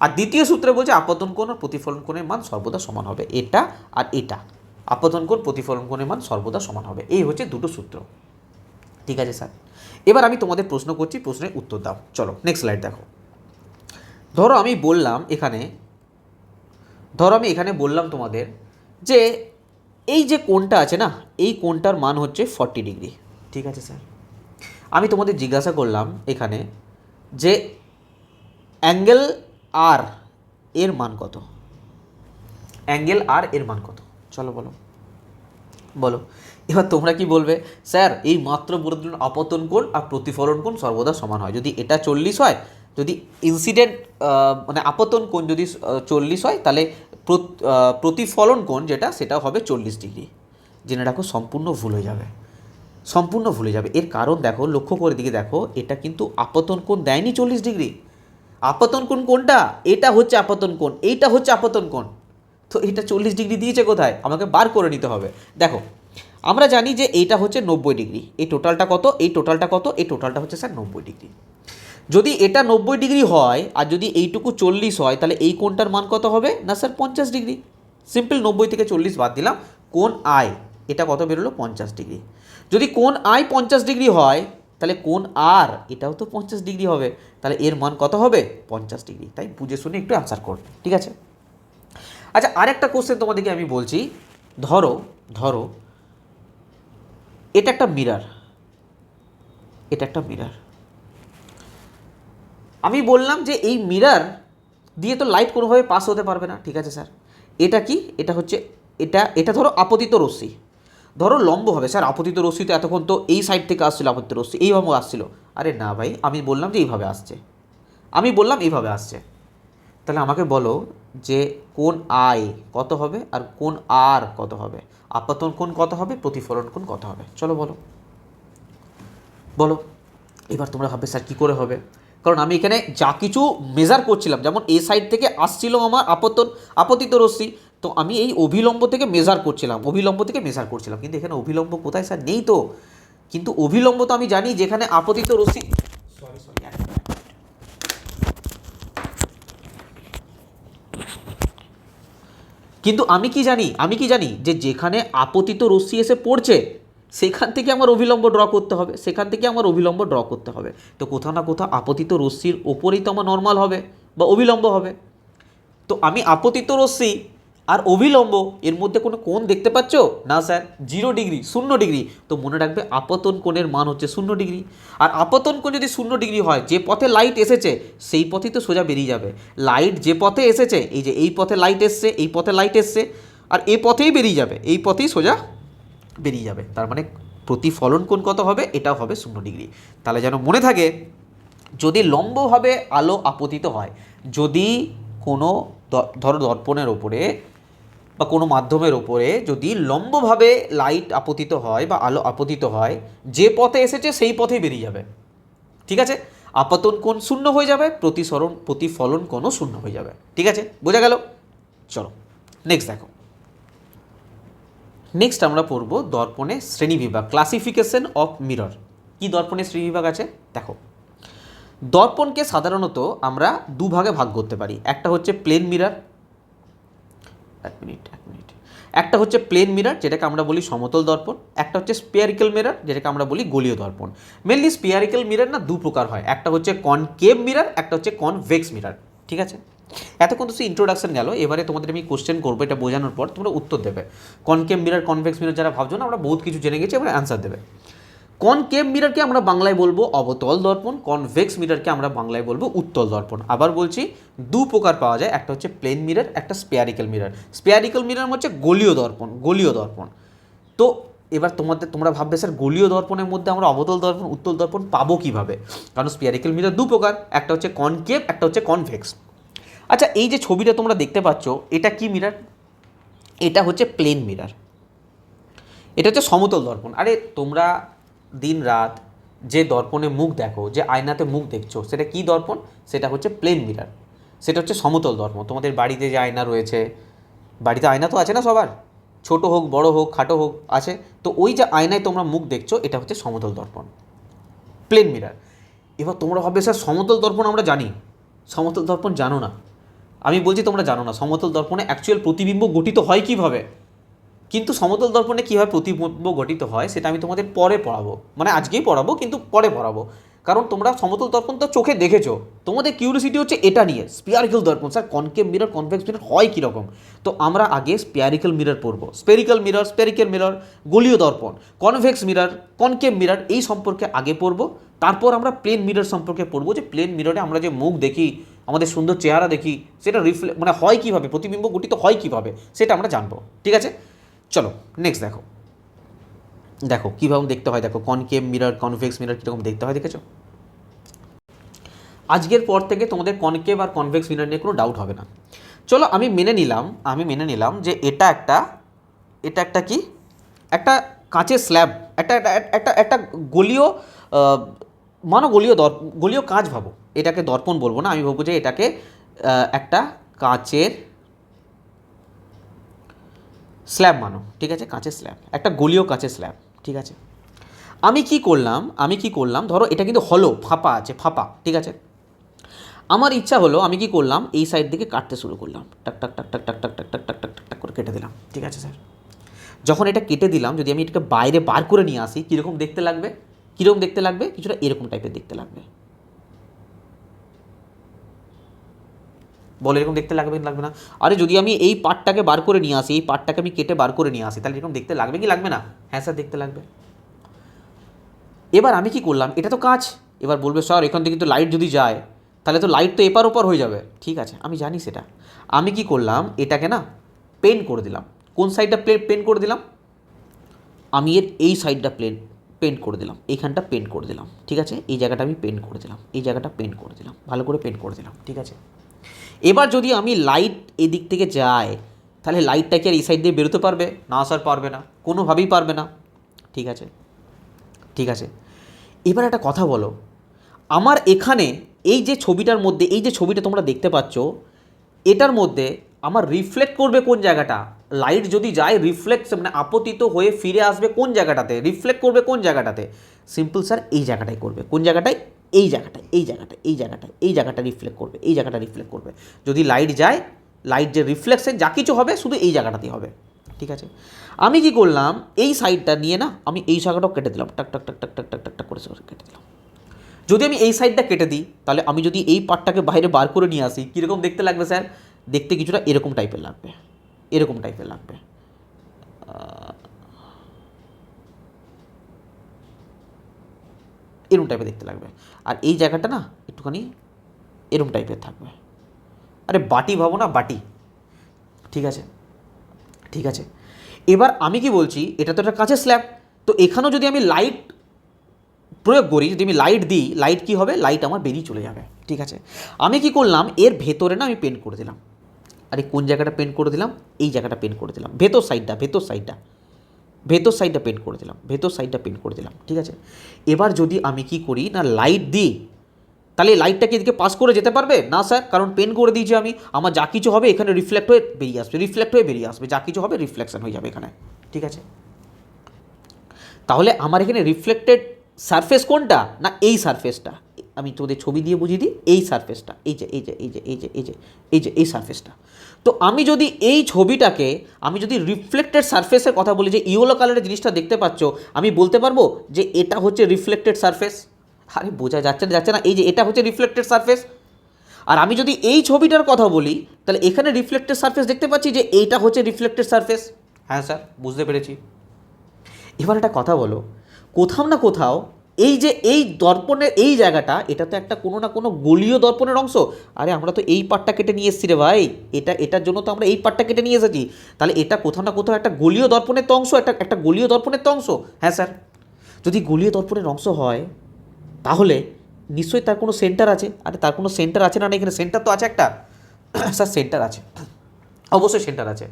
আর দ্বিতীয় সূত্রে বলছে আপতন কোণ আর প্রতিফলন কোণের মান সর্বদা সমান হবে, এটা আর এটা, আপতন কোণ প্রতিফলন কোণের মান সর্বদা সমান হবে। এই হচ্ছে দুটো সূত্র। ঠিক আছে স্যার, এবার আমি তোমাদের প্রশ্ন করছি, প্রশ্নের উত্তর দাও। চলো নেক্সট স্লাইড দেখো। ধরো আমি এখানে বললাম তোমাদের যে এই যে কোণটা আছে না, এই কোণটার মান হচ্ছে 40 ডিগ্রি। ঠিক আছে স্যার, আমি তোমাদের জিজ্ঞাসা করলাম এখানে যে অ্যাঙ্গেল আর এর মান কত, চলো বলো। এবার তোমরা কি বলবে? স্যার এই মাত্র বলে দিলেন আপতন কোণ আর প্রতিফলন কোণ সর্বদা সমান হয়, যদি এটা 40 হয়, যদি ইনসিডেন্ট মানে আপতন কোণ যদি 40 হয়, তাহলে প্রতিফলন কোণ যেটা সেটা হবে 40 ডিগ্রি। জেনে রাখো সম্পূর্ণ ভুল হয়ে যাবে। এর কারণ দেখো, লক্ষ্য করে দিকে দেখো, এটা কিন্তু আপতন কোণ দেয়নি 40 ডিগ্রি। আপতন কোণ কোনটা? এটা হচ্ছে আপতন কোণ, এইটা হচ্ছে আপতন কোণ। তো এটা 40 ডিগ্রি দিয়েছে কোথায়? আমাকে বার করে নিতে হবে। দেখো আমরা জানি যে এইটা হচ্ছে 90 ডিগ্রি, এই টোটালটা কত? এই টোটালটা হচ্ছে স্যার 90 ডিগ্রি। যদি এটা 90 ডিগ্রি হয় আর যদি এইটুকু 40 হয়, তাহলে এই কোণটার মান কত হবে? না স্যার 50 ডিগ্রি। সিম্পল 90 থেকে 40 বাদ দিলাম, কোণ আই এটা কত বেরোলো? 50 ডিগ্রি। যদি কোণ আই 50 ডিগ্রি হয়, তাহলে কোণ আর এটাও তো 50 ডিগ্রি হবে, তাহলে এর মান কত হবে 50 ডিগ্রি। তাই বুঝে শুনে একটু অ্যান্সার করবে, ঠিক আছে। আচ্ছা, আরেকটা কোশ্চেন তোমাদেরকে আমি বলছি, ধরো ধরো এটা একটা মিরার, এটা একটা মিরার। আমি বললাম যে এই মিরার দিয়ে তো লাইট কোনোভাবে পাস হতে পারবে না, ঠিক আছে স্যার। এটা কি, এটা হচ্ছে এটা ধরো আপতিত রশ্মি, ধরো লম্ব হবে। স্যার আপতিত রশ্মি তো এতক্ষণ তো এই সাইড থেকে আসছিল, আপতিত রশ্মি এইভাবে আসছিল। আরে না ভাই, আমি বললাম যে এইভাবে আসছে, আমি বললাম এইভাবে আসছে। তাহলে আমাকে বলো যে কোণ আই কত হবে আর কোণ আর কত হবে, আপতন কোণ কত হবে, প্রতিফলন কোণ কত হবে, চলো বলো বলো। এবার তোমরা ভাববে স্যার কী করে হবে, কারণ আমি এখানে যা কিছু মেজার করছিলাম, যেমন এই সাইড থেকে আসছিল আমার আপতিত রশ্মি, তো আমি এই অভিলম্ব থেকে মেজার করছিলাম, অভিলম্ব থেকে মেজার করছিলাম, কিন্তু এখানে অভিলম্ব কোথায় স্যার, নেই তো। কিন্তু অভিলম্ব তো আমি জানি যেখানে আপতিত রশ্মি, সরি সরি কিন্তু আমি কি জানি যে যেখানে আপতিত রশ্মি এসে পড়ছে সেখান থেকে আমার অভিলম্ব ড্র করতে হবে, সেখান থেকে আমার অভিলম্ব ড্র করতে হবে। তো কোথাও না কোথাও আপতিত রশ্মির ওপরেই তো আমার নর্মাল হবে বা অভিলম্ব হবে। তো আমি আপতিত রশ্মি আর অভিলম্ব এর মধ্যে কোনো কোণ দেখতে পাচ্ছ না স্যার, 0 ডিগ্রি, 0 ডিগ্রি। তো মনে রাখবে আপতন কোণের মান হচ্ছে 0 ডিগ্রি। আর আপতন কোণ যদি 0 ডিগ্রি হয়, যে পথে লাইট এসেছে সেই পথেই তো সোজা বেরিয়ে যাবে। লাইট যে পথে এসেছে, এই যে এই পথে লাইট এসছে, এই পথে লাইট এসছে, আর এই পথেই বেরিয়ে যাবে, এই পথেই সোজা বেরিয়ে যাবে। তার মানে প্রতিফলন কোণ কত হবে, এটাও হবে 0 ডিগ্রি। তাহলে যেন মনে থাকে, যদি লম্বভাবে আলো আপতিত হয়, যদি কোনো ধরো দর্পণের ওপরে বা কোনো মাধ্যমের ওপরে যদি লম্বভাবে লাইট আপতিত হয় বা আলো আপতিত হয়, যে পথে এসেছে সেই পথেই বেরিয়ে যাবে, ঠিক আছে। আপতন কোণ 0 হয়ে যাবে, প্রতিফলন কোণও 0 হয়ে যাবে, ঠিক আছে, বোঝা গেল। চলো নেক্সট দেখো। নেক্সট আমরা পড়ব দর্পণের শ্রেণীবিভাগ, ক্লাসিফিকেশন অফ মিরর। কি দর্পণের শ্রেণীবিভাগ আছে দেখো। দর্পণকে সাধারণত আমরা দুভাগে ভাগ করতে পারি, একটা হচ্ছে প্লেন মিরর, এক মিনিট, একটা হচ্ছে প্লেন মিরর যেটাকে আমরা বলি সমতল দর্পণ, একটা হচ্ছে স্পিয়ারিক্যাল মিরর যেটাকে আমরা বলি গোলীয় দর্পণ। মেনলি স্পিয়ারিক্যাল মিরর না দু প্রকার হয়, একটা হচ্ছে কনকেভ মিরর, একটা হচ্ছে কনভেক্স মিরর, ঠিক আছে। এতক্ষণ তো ইন্ট্রোডাকশন গেল, এবারে তোমাদের আমি কোশ্চেন করবো, এটা বোঝানোর পর তোমরা উত্তর দেবে। কনকেভ মিরর, কনভেক্স মিরর যারা ভাবছো না, আমরা বহুত কিছু জেনে গেছি, এবারে অ্যান্সার দেবে। কনকেভ মিররকে আমরা বাংলায় বলবো অবতল দর্পণ, কনভেক্স মিররকে আমরা বাংলায় বলবো উত্তল দর্পণ। আবার বলছি, দু প্রকার পাওয়া যায়, একটা হচ্ছে প্লেন মিরর, একটা স্পিয়ারিক্যাল মিরর। স্পিয়ারিক্যাল মিরর হচ্ছে গোলীয় দর্পণ। তো এবার তোমরা ভাববে স্যার গোলীয় দর্পণের মধ্যে আমরা অবতল দর্পণ, উত্তল দর্পণ পাবো কীভাবে, কারণ স্পিয়ারিক্যাল মিরর দু প্রকার, একটা হচ্ছে কনকেভ, একটা হচ্ছে কনভেক্স। আচ্ছা, এই যে ছবিটা তোমরা দেখতে পাচ্ছ, এটা কি মিরর, এটা হচ্ছে প্লেন মিরর, এটা হচ্ছে সমতল দর্পণ। আরে তোমরা দিন রাত যে দর্পণে মুখ দেখো, যে আয়নাতে মুখ দেখছো, সেটা কি দর্পণ, সেটা হচ্ছে প্লেন মিরর, সেটা হচ্ছে সমতল দর্পণ। তোমাদের বাড়িতে যে আয়না রয়েছে, বাড়িতে আয়না তো আছে না সবার, ছোট হোক বড় হোক খাটো হোক আছে, তো ওই যে আয়নায় তোমরা মুখ দেখছো, এটা হচ্ছে সমতল দর্পণ, প্লেন মিরর। এবার তোমরা ভাববে স্যার সমতল দর্পণ আমরা জানি, সমতল দর্পণ জানো না। আমি বলছি তোমরা জানো না, সমতল দর্পণে অ্যাকচুয়াল প্রতিবিম্ব গঠিত হয় কীভাবে। কিন্তু সমতল দর্পণে কীভাবে প্রতিবিম্ব গঠিত হয় সেটা আমি তোমাদের পরে পড়াবো, মানে আজকেই পড়াবো কিন্তু পরে পড়াবো, কারণ তোমরা সমতল দর্পণ তো চোখে দেখেছো, তোমাদের কিউরিয়াসিটি হচ্ছে এটা নিয়ে। স্পিয়ারিক্যাল দর্পণ sir concave mirror, convex mirror হয় কীরকম, তো আমরা আগে স্পিয়ারিক্যাল মিরর পড়বো, স্পেরিক্যাল মিরর, গোলীয় দর্পণ, কনভেক্স মিরর, কনকেভ মিরর, এই সম্পর্কে আগে পড়বো। তারপর আমরা প্লেন মিরর সম্পর্কে পড়বো, যে প্লেন মিররে আমরা যে মুখ দেখি, আমাদের সুন্দর চেহারা দেখি, সেটা মানে হয় কীভাবে, প্রতিবিম্ব গঠিত হয় কীভাবে, সেটা আমরা জানবো, ঠিক আছে। চলো নেক্সট দেখো, দেখো কীভাবে দেখতে হয়, দেখো কনকেভ মিরর, কনভেক্স মিরর কীরকম দেখতে হয় দেখেছো। আজকের পর থেকে তোমাদের কনকেভ আর কনভেক্স মিরর নিয়ে কোনো ডাউট হবে না। চলো আমি মেনে নিলাম যে এটা একটা কি, একটা কাঁচের স্ল্যাব, একটা গলীয়, গলীয় কাঁচ ভাবো, এটাকে দর্পণ বলবো না, আমি ভাববো যে এটাকে একটা কাঁচের স্ল্যাব মানো, ঠিক আছে, কাঁচের স্ল্যাব, একটা গলীয় কাঁচের স্ল্যাব, ঠিক আছে। আমি কি করলাম, ধরো এটা কিন্তু হলো, ফাঁপা, ঠিক আছে। আমার ইচ্ছা হলো, আমি কি করলাম, এই সাইড দিকে কাটতে শুরু করলাম, টাক টাক টাক টাক টাক টাক টাক টাক টাক টাক টাক টাক করে কেটে দিলাম, ঠিক আছে স্যার। যখন এটা কেটে দিলাম, যদি আমি এটাকে বাইরে বার করে নিয়ে আসি, কীরকম দেখতে লাগবে, কীরকম দেখতে লাগবে? কিছুটা এরকম টাইপের দেখতে লাগবে। বলে এরকম দেখতে লাগবে কি লাগবে না? আরে যদি আমি এই পার্টটাকে বার করে নিয়ে আসি, এই পার্টটাকে আমি কেটে বার করে নিয়ে আসি, তাহলে এরকম দেখতে লাগবে কি লাগবে না? হ্যাঁ স্যার, দেখতে লাগবে। এবার আমি কি করলাম, এটা তো কাঁচ। এবার বলবে স্যার এখান থেকে তো লাইট যদি যায় তাহলে তো লাইট তো এপার ওপার হয়ে যাবে। ঠিক আছে, আমি জানি সেটা। আমি কি করলাম, এটাকে না পেন্ট করে দিলাম। কোন সাইডটা পেন্ট করে দিলাম? আমি এর এই সাইডটা পেন্ট করে দিলাম, এইখানটা পেন্ট করে দিলাম। ঠিক আছে, এই জায়গাটা আমি পেন্ট করে দিলাম, এই জায়গাটা পেন্ট করে দিলাম, ভালো করে পেন্ট করে দিলাম। ঠিক আছে, এবার যদি আমি লাইট এদিক থেকে যায় তাহলে লাইটটা কি আর এই সাইড দিয়ে বেরোতে পারবে? না স্যার, পারবে না, কোনোভাবেই পারবে না। ঠিক আছে, ঠিক আছে। এবার একটা কথা বলো, আমার এখানে এই যে ছবিটার মধ্যে, এই যে ছবিটা তোমরা দেখতে পাচ্ছ, এটার মধ্যে আমার রিফ্লেক্ট করবে কোন জায়গাটা? লাইট যদি যায় রিফ্লেক্ট মানে আপতিত হয়ে ফিরে আসবে কোন জায়গাটাতে? রিফ্লেক্ট করবে কোন জায়গাটাতে? সিম্পল স্যার, এই জায়গাটাই করবে। কোন জায়গাটায়? এই জায়গাটায়, এই জায়গাটায়, এই জায়গাটায়, এই জায়গাটা রিফ্লেক্ট করবে, এই জায়গাটা রিফ্লেক্ট করবে। যদি লাইট যায়, লাইট যে রিফ্লেকশন যা কিছু হবে শুধু এই জায়গাটাতেই হবে। ঠিক আছে, আমি কি করলাম, এই সাইডটা নিয়ে না আমি এই জায়গাটাও কেটে দিলাম, টাক টাক টাক টাক টাক টাক টাক টাক করে কেটে দিলাম। যদি আমি এই সাইডটা কেটে দিই তাহলে আমি যদি এই পার্টটাকে বাইরে বার করে নিয়ে আসি, কীরকম দেখতে লাগবে স্যার? দেখতে কিছুটা এরকম টাইপের লাগবে, এরকম টাইপের লাগবে। এরকম টাইপের দেখতে লাগবে। আর এই জায়গাটা না একটুখানি এরকম টাইপের থাকবে। আরে বাটি ভাবো না, বাটি। ঠিক আছে, ঠিক আছে। এবার আমি কি বলছি, এটা তো একটা কাঁচের স্ল্যাব, তো এখানেও যদি আমি লাইট প্রয়োগ করি, যদি আমি লাইট দিই, লাইট কি হবে? লাইট আমার বেরিয়ে চলে যাবে। ঠিক আছে, আমি কি করলাম, এর ভেতরে না আমি পেন্ট করে দিলাম। আরে কোন জায়গাটা পেন্ট করে দিলাম? এই জায়গাটা পেন্ট করে দিলাম, ভেতর সাইডটা, ভেতর সাইডটা, ভেতর সাইডটা পেন্ট করে দিলাম, ভেতর সাইডটা পেন্ট করে দিলাম। ঠিক আছে, এবার যদি আমি কি করি না, লাইট দিই, তাহলে লাইটটা কি এদিকে পাস করে যেতে পারবে? না স্যার, কারণ পেন্ট করে দিয়েছি আমি। আমার যা কিছু হবে এখানে রিফ্লেক্ট হয়ে বেরিয়ে আসবে, রিফ্লেক্ট হয়ে বেরিয়ে আসবে, যা কিছু হবে রিফ্লেকশন হয়ে যাবে এখানে। ঠিক আছে, তাহলে আমার এখানে রিফ্লেক্টেড সারফেস কোনটা? না এই সারফেসটা। আমি তোদের ছবি দিয়ে বুঝিয়ে দিই, এই সারফেসটা, এই যে এই যে এই যে এই যে এই যে এই যে এই সারফেসটা। তো আমি যদি এই ছবিটাকে, আমি যদি রিফ্লেক্টেড সারফেসের কথা বলি, যে ইয়েলো কালারের জিনিসটা দেখতে পাচ্ছ, আমি বলতে পারবো যে এটা হচ্ছে রিফ্লেক্টেড সারফেস। আরে বোঝা যাচ্ছে না, যাচ্ছে না? এই যে এটা হচ্ছে রিফ্লেক্টেড সারফেস। আর আমি যদি এই ছবিটার কথা বলি, তাহলে এখানে রিফ্লেক্টেড সারফেস দেখতে পাচ্ছি যে এইটা হচ্ছে রিফ্লেক্টেড সারফেস। হ্যাঁ স্যার, বুঝতে পেরেছি। এবার একটা কথা বলো, কোথাও না কোথাও এই যে এই দর্পণের এই জায়গাটা, এটা তো একটা কোনো না কোনো গলীয় দর্পণের অংশ। আরে আমরা তো এই পার্টটা কেটে নিয়ে এসেছি রে ভাই, এটার জন্য তো আমরা এই পার্টটা কেটে নিয়ে এসেছি। তাহলে এটা কোথাও না কোথাও একটা গলীয় দর্পণের তো অংশ, একটা গলীয় দর্পণের তো অংশ। হ্যাঁ স্যার, যদি গলীয় দর্পণের অংশ হয় তাহলে নিশ্চয়ই তার কোনো সেন্টার আছে। আরে তার কোনো সেন্টার আছে না? এখানে সেন্টার তো আছে একটা। স্যার সেন্টার আছে, অবশ্যই সেন্টার আছে।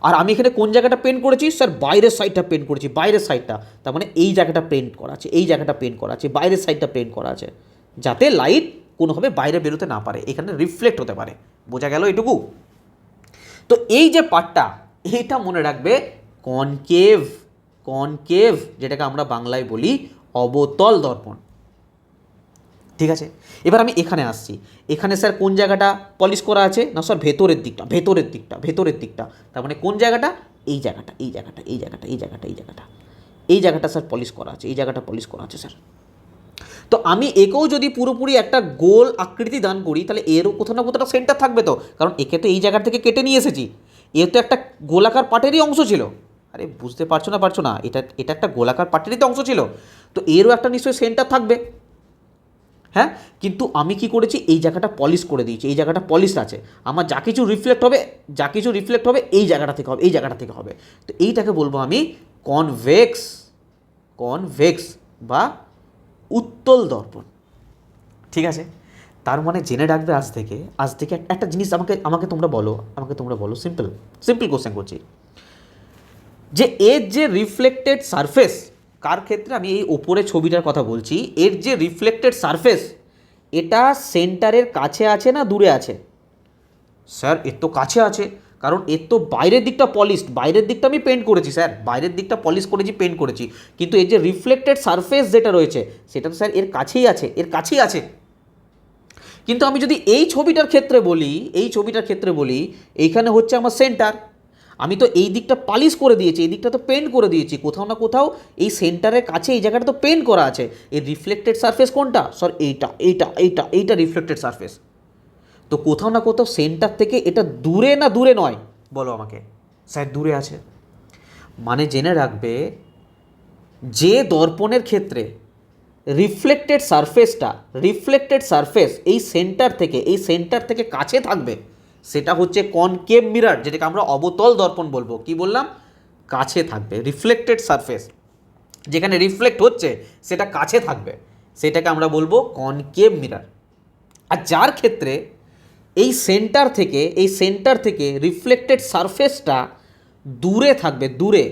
আর আমি এখানে কোন জায়গাটা পেন্ট করেছি? স্যার বাইরের সাইডটা পেন্ট করেছি, বাইরের সাইডটা। তার মানে এই জায়গাটা পেন্ট করা আছে, এই জায়গাটা পেন্ট করা আছে, বাইরের সাইডটা পেন্ট করা আছে, যাতে লাইট কোনোভাবে বাইরে বেরোতে না পারে, এখানে রিফ্লেক্ট হতে পারে। বোঝা গেল এটুকু? তো এই যে পার্টটা, এইটা মনে রাখবে কনকেভ, কনকেভ যেটাকে আমরা বাংলায় বলি অবতল দর্পণ। ঠিক আছে, এবার আমি এখানে আসছি। এখানে স্যার কোন জায়গাটা পলিশ করা আছে? না স্যার ভেতরের দিকটা, ভেতরের দিকটা, ভেতরের দিকটা। তার মানে কোন জায়গাটা? এই জায়গাটা, এই জায়গাটা, এই জায়গাটা, এই জায়গাটা, এই জায়গাটা, এই জায়গাটা স্যার পলিশ করা আছে, এই জায়গাটা পলিশ করা আছে স্যার। তো আমি একেও যদি পুরোপুরি একটা গোল আকৃতি দান করি, তাহলে এরও কোথাও না কোথাও সেন্টার থাকবে তো, কারণ একে তো এই জায়গা থেকে কেটে নিয়ে এসেছি। এর তো একটা গোলাকার পাটেরই অংশ ছিল। আরে বুঝতে পারছো না, পারছো না? এটা এটা একটা গোলাকার পাটেরই তো অংশ ছিল, তো এরও একটা নিশ্চয়ই সেন্টার থাকবে। হ্যাঁ, কিন্তু আমি কি করেছি, এই জায়গাটা পলিশ করে দিয়েছি, এই জায়গাটা পলিশ আছে। আমার যা কিছু রিফ্লেক্ট হবে, যা কিছু রিফ্লেক্ট হবে এই জায়গাটা থেকে হবে, এই জায়গাটা থেকে হবে। তো এইটাকে বলবো আমি কনভেক্স, কনভেক্স বা উত্তল দর্পণ। ঠিক আছে, তার মানে জেনে রাখবে আজ থেকে, আজ থেকে একটা জিনিস আমাকে আমাকে তোমরা বলো, আমাকে তোমরা বলো, সিম্পল সিম্পল কোশ্চেন করছি, যে এর যে রিফ্লেক্টেড সারফেস, কার ক্ষেত্রে আমি এই ওপরের ছবিটার কথা বলছি, এর যে রিফ্লেক্টেড সারফেস, এটা সেন্টারের কাছে আছে না দূরে আছে? স্যার এর তো কাছে আছে, কারণ এর তো বাইরের দিকটা পলিশড, বাইরের দিকটা আমি পেন্ট করেছি স্যার, বাইরের দিকটা পলিশ করেছি, পেন্ট করেছি, কিন্তু এর যে রিফ্লেক্টেড সারফেস যেটা রয়েছে সেটা তো স্যার এর কাছেই আছে, এর কাছেই আছে। কিন্তু আমি যদি এই ছবিটার ক্ষেত্রে বলি, এই ছবিটার ক্ষেত্রে বলি, এইখানে হচ্ছে আমার সেন্টার, আমি তো এই দিকটা পালিশ করে দিয়েছি, এই দিকটা তো পেন্ট করে দিয়েছি, কোথাও না কোথাও এই সেন্টারের কাছে এই জায়গাটা তো পেন্ট করা আছে। এই রিফ্লেক্টেড সারফেস কোনটা স্যার? এইটা রিফ্লেক্টেড সারফেস। তো কোথাও না কোথাও সেন্টার থেকে এটা দূরে না দূরে নয় বলো আমাকে? স্যার দূরে আছে। মানে জেনে রাখবে যে দর্পণের ক্ষেত্রে রিফ্লেক্টেড সারফেস এই সেন্টার থেকে কাছে থাকবে সেটা হচ্ছে কনকেভ মিরর, যেটাকে আমরা অবতল দর্পণ বলবো। কি বললাম? কাছে থাকবে। রিফ্লেক্টেড সারফেস যেখানে রিফ্লেক্ট হচ্ছে সেটা কাছে থাকবে, সেটাকে আমরা বলবো কনকেভ মিরর। আর যার ক্ষেত্রে এই সেন্টার থেকে রিফ্লেক্টেড সারফেসটা দূরে থাকবে, দূরে,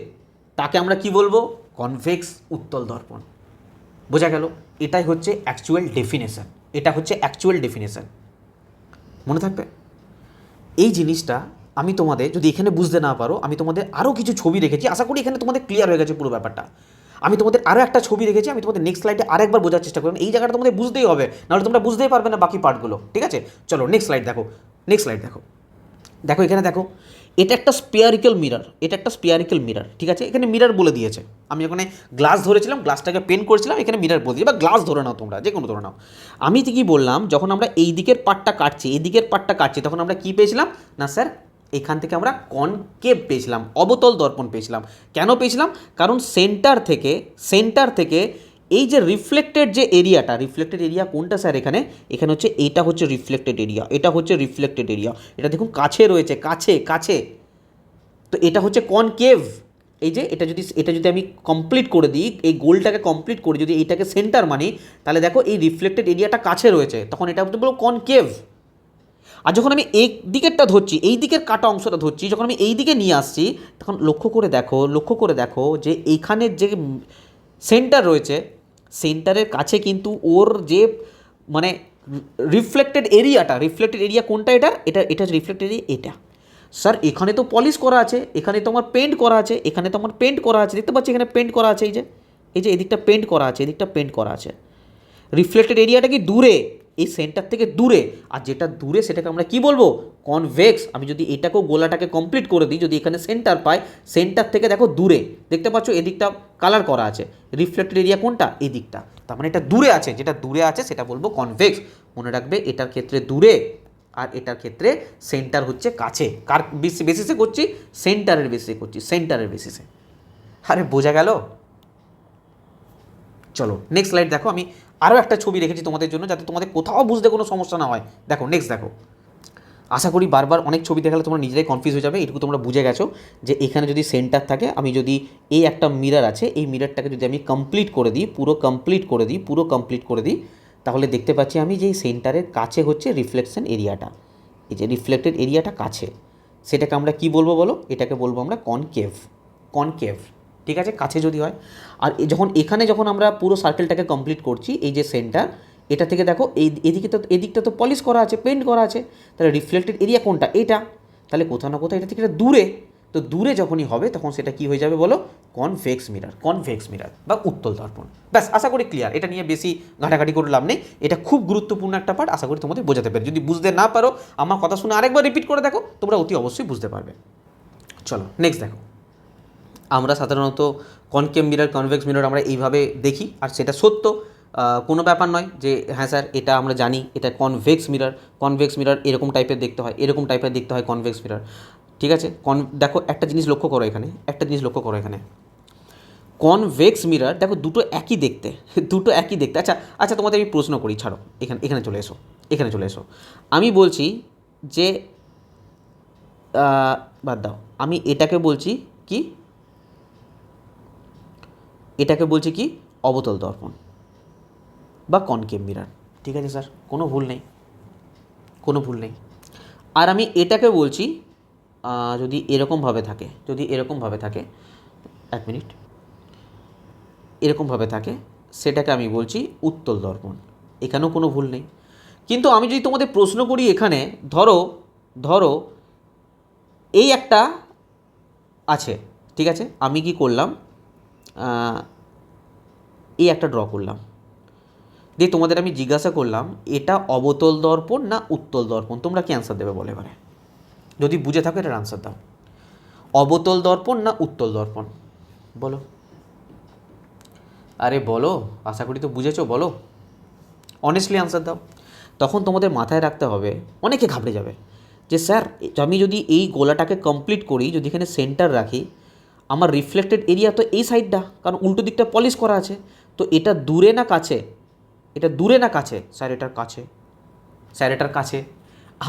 তাকে আমরা কি বলবো? কনভেক্স উত্তল দর্পণ। বোঝা গেল? এটাই হচ্ছে অ্যাকচুয়াল ডেফিনেশন। মনে থাকবে এই জিনিসটা। আমি তোমাদের, যদি এখানে বুঝতে না পারো, আমি তোমাদের আরও কিছু ছবি রেখেছি, আশা করি এখানে তোমাদের ক্লিয়ার হয়ে গেছে পুরো ব্যাপারটা। আমি তোমাদের আরও একটা ছবি রেখেছি, আমি তোমাদের নেক্সট স্লাইডে আরেকবার বোঝার চেষ্টা করবেন। এই জায়গাটা তোমাদের বুঝতেই হবে, নাহলে তোমরা বুঝতেই পারবে না বাকি পার্টগুলো। ঠিক আছে, চলো নেক্সট স্লাইড দেখো। দেখো এখানে দেখো, এটা একটা স্পিয়ারিক্যাল মিরর। ঠিক আছে, এখানে মিরর বলে দিয়েছে। আমি ওখানে গ্লাস ধরেছিলাম, গ্লাসটাকে পেন করেছিলাম, এখানে মিরর বলে দিয়েছে, বা গ্লাস ধরে নাও তোমরা, যে কোনো ধরে নাও। আমি তো কি বললাম, যখন আমরা এই দিকের পার্টটা কাটছি তখন আমরা কি পেয়েছিলাম না স্যার? এখান থেকে আমরা কনকেভ পেয়েছিলাম, অবতল দর্পণ পেয়েছিলাম। কেন পেয়েছিলাম? কারণ সেন্টার থেকে এই যে রিফ্লেক্টেড এরিয়া কোনটা স্যার? এখানে হচ্ছে, এটা হচ্ছে রিফ্লেক্টেড এরিয়া, এটা দেখুন কাছে রয়েছে, কাছে। তো এটা হচ্ছে কনকেভ। এই যে এটা যদি আমি কমপ্লিট করে দিই, এই গোলটাকে কমপ্লিট করি, যদি এইটাকে সেন্টার মানি, তাহলে দেখো এই রিফ্লেক্টেড এরিয়াটা কাছে রয়েছে, তখন এটা বলবো কনকেভ। আর যখন আমি এই দিকেরটা ধরছি, এই দিকের কাটা অংশটা ধরছি, যখন আমি এই দিকে নিয়ে আসছি, তখন লক্ষ্য করে দেখো যে এইখানের যে সেন্টার রয়েছে, সেন্টারের কাছে কিন্তু ওর যে মানে রিফ্লেক্টেড এরিয়া কোনটা? এটা রিফ্লেক্টেড এরিয়া এটা। স্যার এখানে তো পলিশ করা আছে, এখানে তো আমার পেন্ট করা আছে, দেখতে পাচ্ছি এখানে পেন্ট করা আছে, এই যে এদিকটা পেন্ট করা আছে। রিফ্লেক্টেড এরিয়াটা কি দূরে, এই সেন্টার থেকে দূরে, আর যেটা দূরে সেটাকে আমরা কি বলবো? কনভেক্স। আমি যদি এটাকেও গোলাটাকে কমপ্লিট করে দিই, যদি এখানে সেন্টার পাই, সেন্টার থেকে দেখো দূরে, দেখতে পাচ্ছ এদিকটা কালার করা আছে, রিফ্লেক্টেড এরিয়া কোনটা? এই দিকটা। তার মানে এটা দূরে আছে, যেটা দূরে আছে সেটা বলবো কনভেক্স। মনে রাখবে, এটার ক্ষেত্রে দূরে আর এটার ক্ষেত্রে সেন্টার হচ্ছে কাছে। কার বেসিসে করছি? সেন্টারের বেসিসে। আরে বোঝা গেল? চলো নেক্সট স্লাইড দেখো। আমি আরও একটা ছবি রেখেছি তোমাদের জন্য, যাতে তোমাদের কোথাও বুঝতে কোনো সমস্যা না হয়। দেখো নেক্সট দেখো। আশা করি বারবার অনেক ছবি দেখালে তোমরা নিজেরাই কনফিউজ হয়ে যাবে। এটুকু তোমরা বুঝে গেছো যে এখানে যদি সেন্টার থাকে, আমি যদি এই একটা মিরর আছে, এই মিররটাকে যদি আমি পুরো কমপ্লিট করে দিই, তাহলে দেখতে পাচ্ছি আমি যে এই সেন্টারের কাছে হচ্ছে রিফ্লেকশন এরিয়াটা, এই যে রিফ্লেক্টেড এরিয়াটা কাছে, সেটাকে আমরা কি বলবো বলো? এটাকে বলবো আমরা কনকেভ। ঠিক আছে, কাছে যদি হয়। আর যখন আমরা পুরো সার্কেলটাকে কমপ্লিট করছি, এই যে সেন্টার, এটা থেকে দেখো এদিকটা তো পলিশ করা আছে, পেন্ট করা আছে, তাহলে রিফ্লেক্টেড এরিয়া কোনটা? এটা। তাহলে কোথাও না কোথাও এটা থেকে এটা দূরে। তো দূরে যখনই হবে তখন সেটা কি হয়ে যাবে বলো? কনভেক্স মিরর বা উত্তল দর্পণ। ব্যাস, আশা করি ক্লিয়ার। এটা নিয়ে বেশি ঘাটাঘাটি করে লাভ নেই, এটা খুব গুরুত্বপূর্ণ একটা পার্ট। আশা করি তোমাদের বোঝাতে পারে। যদি বুঝতে না পারো, আমার কথা শুনে আরেকবার রিপিট করে দেখো, তোমরা অতি অবশ্যই বুঝতে পারবে। চলো নেক্সট দেখো। আমরা সাধারণত কনকেভ মিরর, কনভেক্স মিরর আমরা এইভাবে দেখি, আর সেটা সত্য, কোনো ব্যাপার নয় যে হ্যাঁ স্যার এটা আমরা জানি এটা কনভেক্স মিরর এরকম টাইপের দেখতে হয়, কনভেক্স মিরর। ঠিক আছে, দেখো একটা জিনিস লক্ষ্য করো এখানে, কনভেক্স মিরর দেখো দুটো একই দেখতে। আচ্ছা তোমাদের আমি প্রশ্ন করি, ছাড়ো, এখানে চলে এসো। আমি বলছি যে বাদ দাও, আমি এটাকে বলছি কি অবতল দর্পণ বা কনকেভ মিরর। ঠিক আছে স্যার, কোনো ভুল নেই। আর আমি এটাকে বলছি, যদি এরকমভাবে থাকে, এক মিনিট, এরকমভাবে থাকে, সেটাকে আমি বলছি উত্তল দর্পণ। এখানেও কোনো ভুল নেই। কিন্তু আমি যদি তোমাদের প্রশ্ন করি, এখানে ধরো এই একটা আছে, ঠিক আছে, আমি কি করলাম, এই একটা ড্র করলাম, দিয়ে তোমাদের আমি জিজ্ঞাসা করলাম এটা অবতল দর্পণ না উত্তল দর্পণ, তোমরা কি অ্যান্সার দেবে বলে? এবারে যদি বুঝে থাকো এটার আনসার দাও। অবতল দর্পণ না উত্তল দর্পণ? বলো, আরে বলো, আশা করি তো বুঝেছো, বলো, অনেস্টলি আনসার দাও। তখন তোমাদের মাথায় রাখতে হবে, অনেকে ঘাবড়ে যাবে যে স্যার আমি যদি এই গোলাটাকে কমপ্লিট করি, যদি এখানে সেন্টার রাখি, আমার রিফ্লেক্টেড এরিয়া তো এই সাইডটা, কারণ উল্টো দিকটা পলিশ করা আছে, তো এটা দূরে না কাছে? এটা দূরে না কাছে? স্যার এটার কাছে। স্যার এটার কাছে।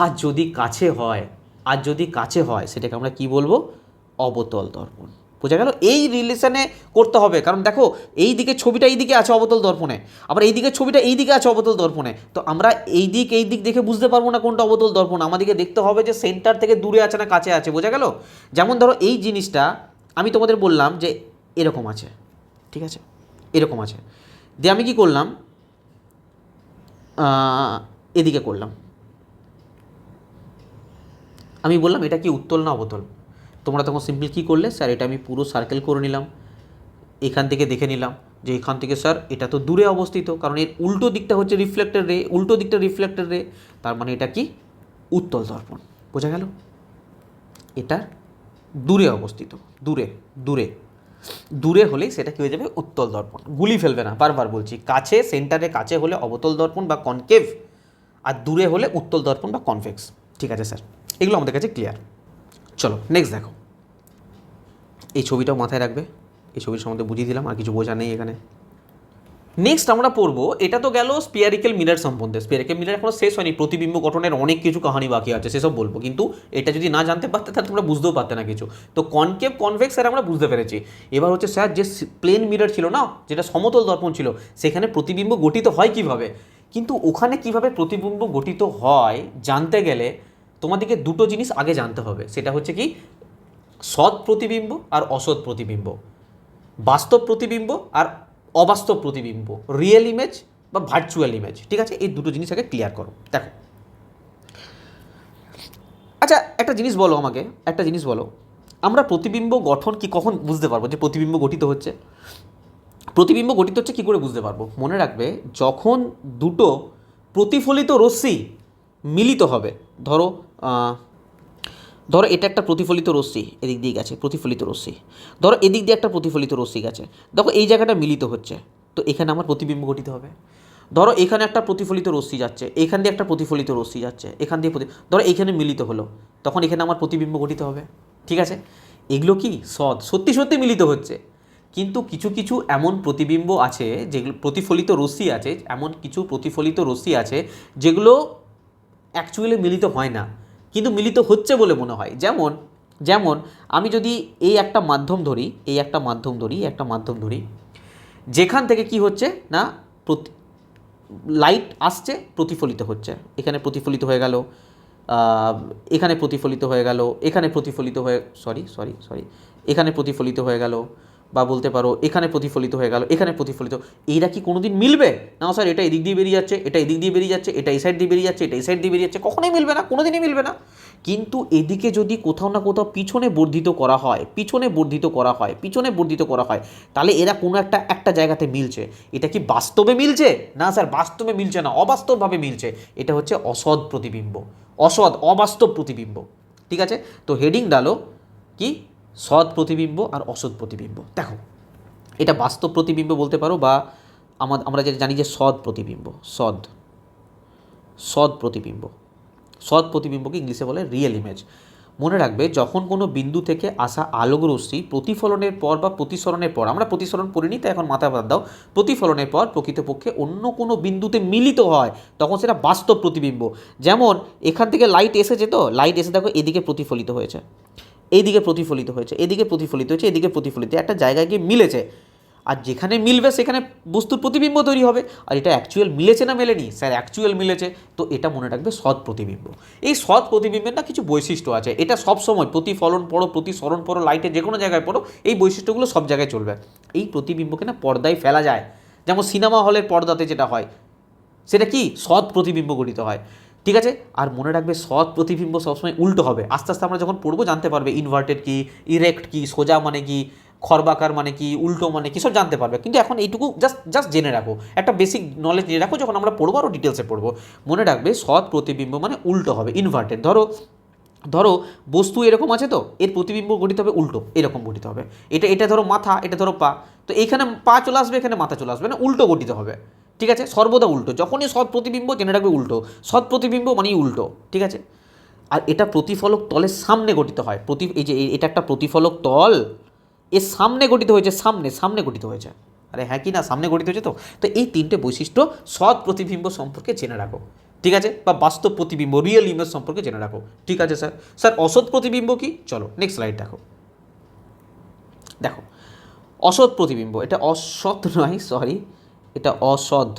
আর যদি কাছে হয়, আর যদি কাছে হয় সেটাকে আমরা কি বলবো? অবতল দর্পণ। বোঝা গেল? এই রিলেশনে করতে হবে, কারণ দেখো এই দিকে ছবিটা এই দিকে আছে অবতল দর্পণে, আবার এই দিকের ছবিটা এই দিকে আছে অবতল দর্পণে, তো আমরা এই দিক দেখে বুঝতে পারবো না কোনটা অবতল দর্পণ। আমাদেরকে দেখতে হবে যে সেন্টার থেকে দূরে আছে না কাছে আছে। বোঝা গেল? যেমন ধরো এই জিনিসটা আমি তোমাদের বললাম যে এরকম আছে, ঠিক আছে, এরকম আছে, দিয়ে আমি কি করলাম, এদিকে করলাম, আমি বললাম এটা কি উত্তল না অবতল? তোমরা তখন সিম্পল কী করলে, স্যার এটা আমি পুরো সার্কেল করে নিলাম, এখান থেকে দেখে নিলাম যে এখান থেকে স্যার এটা তো দূরে অবস্থিত, কারণ এর উল্টো দিকটা হচ্ছে রিফ্লেক্টেড রে, উল্টো দিকটা রিফ্লেক্টেড রে, তার মানে এটা কি? উত্তল দর্পণ। বোঝা গেল? এটা দূরে অবস্থিত, দূরে দূরে দূরে হলেই সেটা কী হয়ে যাবে? উত্তল দর্পণ। গুলি ফেলবে না, বারবার বলছি, কাছে সেন্টারে কাছে হলে অবতল দর্পণ বা কনকেভ, আর দূরে হলে উত্তল দর্পণ বা কনভেক্স। ঠিক আছে স্যার, এগুলো আমাদের কাছে ক্লিয়ার। চলো নেক্সট দেখো, এই ছবিটাও মাথায় রাখবে, এই ছবির সম্বন্ধে বুঝিয়ে দিলাম, আর কিছু বোঝা নেই এখানে। নেক্সট আমরা পড়বো, এটা তো গেল স্পিয়ারিক্যাল মিরর সম্বন্ধে। স্পিয়ারিক্যাল মিরর এখনো শেষ হয়নি, প্রতিবিম্ব গঠনের অনেক কিছু কাহিনী বাকি আছে, সেসব বলবো, কিন্তু এটা যদি না জানতে পারতে তাহলে তোমরা বুঝতেও পারতে না কিছু। তো কনকেভ কনভেক্স স্যার আমরা বুঝতে পেরেছি। এবার হচ্ছে স্যার যে প্লেন মিরর ছিল না, যেটা সমতল দর্পণ ছিল, সেখানে প্রতিবিম্ব গঠিত হয় কিভাবে, কিন্তু ওখানে কিভাবে প্রতিবিম্ব গঠিত হয় জানতে গেলে তোমাদেরকে দুটো জিনিস আগে জানতে হবে। সেটা হচ্ছে কি? সৎ প্রতিবিম্ব আর অসৎ প্রতিবিম্ব, বাস্তব প্রতিবিম্ব আর অবাস্তব প্রতিবিম্ব, রিয়েল ইমেজ বা ভার্চুয়াল ইমেজ। ঠিক আছে, এই দুটো জিনিস আগে ক্লিয়ার করো। দেখো, আচ্ছা একটা জিনিস বলো আমাকে, একটা জিনিস বলো, আমরা প্রতিবিম্ব গঠন কি কখন বুঝতে পারবো যে প্রতিবিম্ব গঠিত হচ্ছে? প্রতিবিম্ব গঠিত হচ্ছে কী করে বুঝতে পারবো? মনে রাখবে, যখন দুটো প্রতিফলিত রশ্মি মিলিত হবে, ধরো ধরো এটা একটা প্রতিফলিত রশ্মি, এদিক দিয়ে গেছে প্রতিফলিত রশ্মি, ধরো এদিক দিয়ে একটা প্রতিফলিত রশ্মি গেছে, দেখো এই জায়গাটা মিলিত হচ্ছে, তো এখানে আমার প্রতিবিম্ব গঠিত হবে। ধরো এখানে একটা প্রতিফলিত রশ্মি যাচ্ছে, এখান দিয়ে একটা প্রতিফলিত রশ্মি যাচ্ছে, এখান দিয়ে ধরো এইখানে মিলিত হলো, তখন এখানে আমার প্রতিবিম্ব গঠিত হবে। ঠিক আছে, এগুলো কি সত্যি সত্যি মিলিত হচ্ছে, কিন্তু কিছু কিছু এমন প্রতিবিম্ব আছে, যেগুলো প্রতিফলিত রশ্মি আছে, এমন কিছু প্রতিফলিত রশ্মি আছে যেগুলো অ্যাকচুয়ালি মিলিত হয় না, কিন্তু মিলিত হচ্ছে বলে মনে হয়। যেমন যেমন আমি যদি এই একটা মাধ্যম ধরি, একটা মাধ্যম ধরি, যেখান থেকে কি হচ্ছে না, লাইট আসছে, প্রতিফলিত হচ্ছে, এখানে প্রতিফলিত হয়ে গেল, এখানে প্রতিফলিত হয়ে গেল, এখানে প্রতিফলিত হয়ে এখানে প্রতিফলিত হয়ে গেল, বা বলতে পারো এখানে প্রতিফলিত হয়ে গেল, এখানে প্রতিফলিত। এইটা কি কোনো দিন মিলবে? না স্যার, এটা এদিক দিয়ে বেরিয়ে যাচ্ছে, এটা এদিক দিয়ে বেরিয়ে যাচ্ছে, এটা এই সাইড দিয়ে বেরিয়ে যাচ্ছে, এটা এই সাইড দিয়ে বেরিয়ে যাচ্ছে, কখনোই মিলবে না, কোনো দিনই মিলবে না। কিন্তু এদিকে যদি কোথাও না কোথাও পিছনে বর্ধিত করা হয়, তাহলে এরা কোনো একটা জায়গাতে মিলছে। এটা কি বাস্তবে মিলছে? না স্যার, বাস্তবে মিলছে না, অবাস্তবভাবে মিলছে। এটা হচ্ছে অসৎ প্রতিবিম্ব, অবাস্তব প্রতিবিম্ব। ঠিক আছে, তো হেডিং ডালো কি? সৎ প্রতিবিম্ব আর অসৎ প্রতিবিম্ব। দেখো, এটা বাস্তব প্রতিবিম্ব বলতে পারো, বা আমরা যেটা জানি যে সৎ প্রতিবিম্ব, সৎ প্রতিবিম্বকে ইংলিশে বলে রিয়েল ইমেজ। মনে রাখবে, যখন কোনো বিন্দু থেকে আসা আলোক রশ্মি প্রতিফলনের পর বা প্রতিসরণের পর, আমরা প্রতিসরণ পড়িনি তাই এখন মাথা বাদ দাও, প্রতিফলনের পর প্রকৃতপক্ষে অন্য কোনো বিন্দুতে মিলিত হয়, তখন সেটা বাস্তব প্রতিবিম্ব। যেমন এখান থেকে লাইট এসেছে, তো লাইট এসে দেখো এদিকে প্রতিফলিত হয়েছে, এইদিকে প্রতিফলিত হয়েছে, এদিকে প্রতিফলিত হয়েছে, এদিকে প্রতিফলিত, একটা জায়গায় গিয়ে মিলেছে, আর যেখানে মিলবে সেখানে বস্তুর প্রতিবিম্ব তৈরি হবে। আর এটা অ্যাকচুয়াল মিলেছে না মেলেনি? স্যার অ্যাকচুয়াল মিলেছে, তো এটা মনে রাখবে সৎ প্রতিবিম্ব। এই সৎ প্রতিবিম্বের না কিছু বৈশিষ্ট্য আছে, এটা সবসময় প্রতিফলন পড়ো, প্রতিসরণ পড়ো, লাইটে যে কোনো জায়গায় পড়ো, এই বৈশিষ্ট্যগুলো সব জায়গায় চলবে। এই প্রতিবিম্বকে না পর্দায় ফেলা যায়, যেমন সিনেমা হলের পর্দাতে যেটা হয়, সেটা কি? সৎ প্রতিবিম্ব গঠিত হয়। ঠিক আছে, আর মনে রাখবে সৎ প্রতিবিম্ব সবসময় উল্টো হবে। আস্তে আস্তে আমরা যখন পড়বো জানতে পারবে ইনভার্টেড কি, ইরেক্ট কি, সোজা মানে কি, খর্বাকার মানে কি, উল্টো মানে কি, সব জানতে পারবে। কিন্তু এখন এইটুকু জাস্ট জেনে রাখো, একটা বেসিক নলেজ জেনে রাখো, যখন আমরা পড়বো আরও ডিটেলসে পড়বো। মনে রাখবে সৎ প্রতিবিম্ব মানে উল্টো হবে, ইনভার্টেড। ধরো ধরো বস্তু এরকম আছে, তো এর প্রতিবিম্ব গঠিত হবে উল্টো, এরকম গঠিত হবে। এটা ধরো মাথা, এটা ধরো পা, তো এইখানে পা চলে আসবে, এখানে মাথা চলে আসবে, না উল্টো গঠিত হবে। ঠিক আছে, সর্বদা উল্টো, যখনই সৎ প্রতিবিম্ব জেনে রাখবে উল্টো, সৎ প্রতিবিম্ব মানেই উল্টো। ঠিক আছে, আর এটা প্রতিফলক তলের সামনে গঠিত হয়। এই যে এটা একটা প্রতিফলক তল, এর সামনে গঠিত হয়েছে, সামনে সামনে গঠিত হয়েছে। আরে হ্যাঁ কি না, সামনে গঠিত হয়েছে। তো এই তিনটে বৈশিষ্ট্য সৎ প্রতিবিম্ব সম্পর্কে জেনে রাখো। ঠিক আছে, বা বাস্তব প্রতিবিম্ব, রিয়েল ইমেজ সম্পর্কে জেনে রাখো। ঠিক আছে স্যার। স্যার অসৎ প্রতিবিম্ব কি? চলো নেক্সট স্লাইড দেখো। দেখো অসৎ প্রতিবিম্ব, এটা অসৎ নয়, সরি, এটা অসৎ।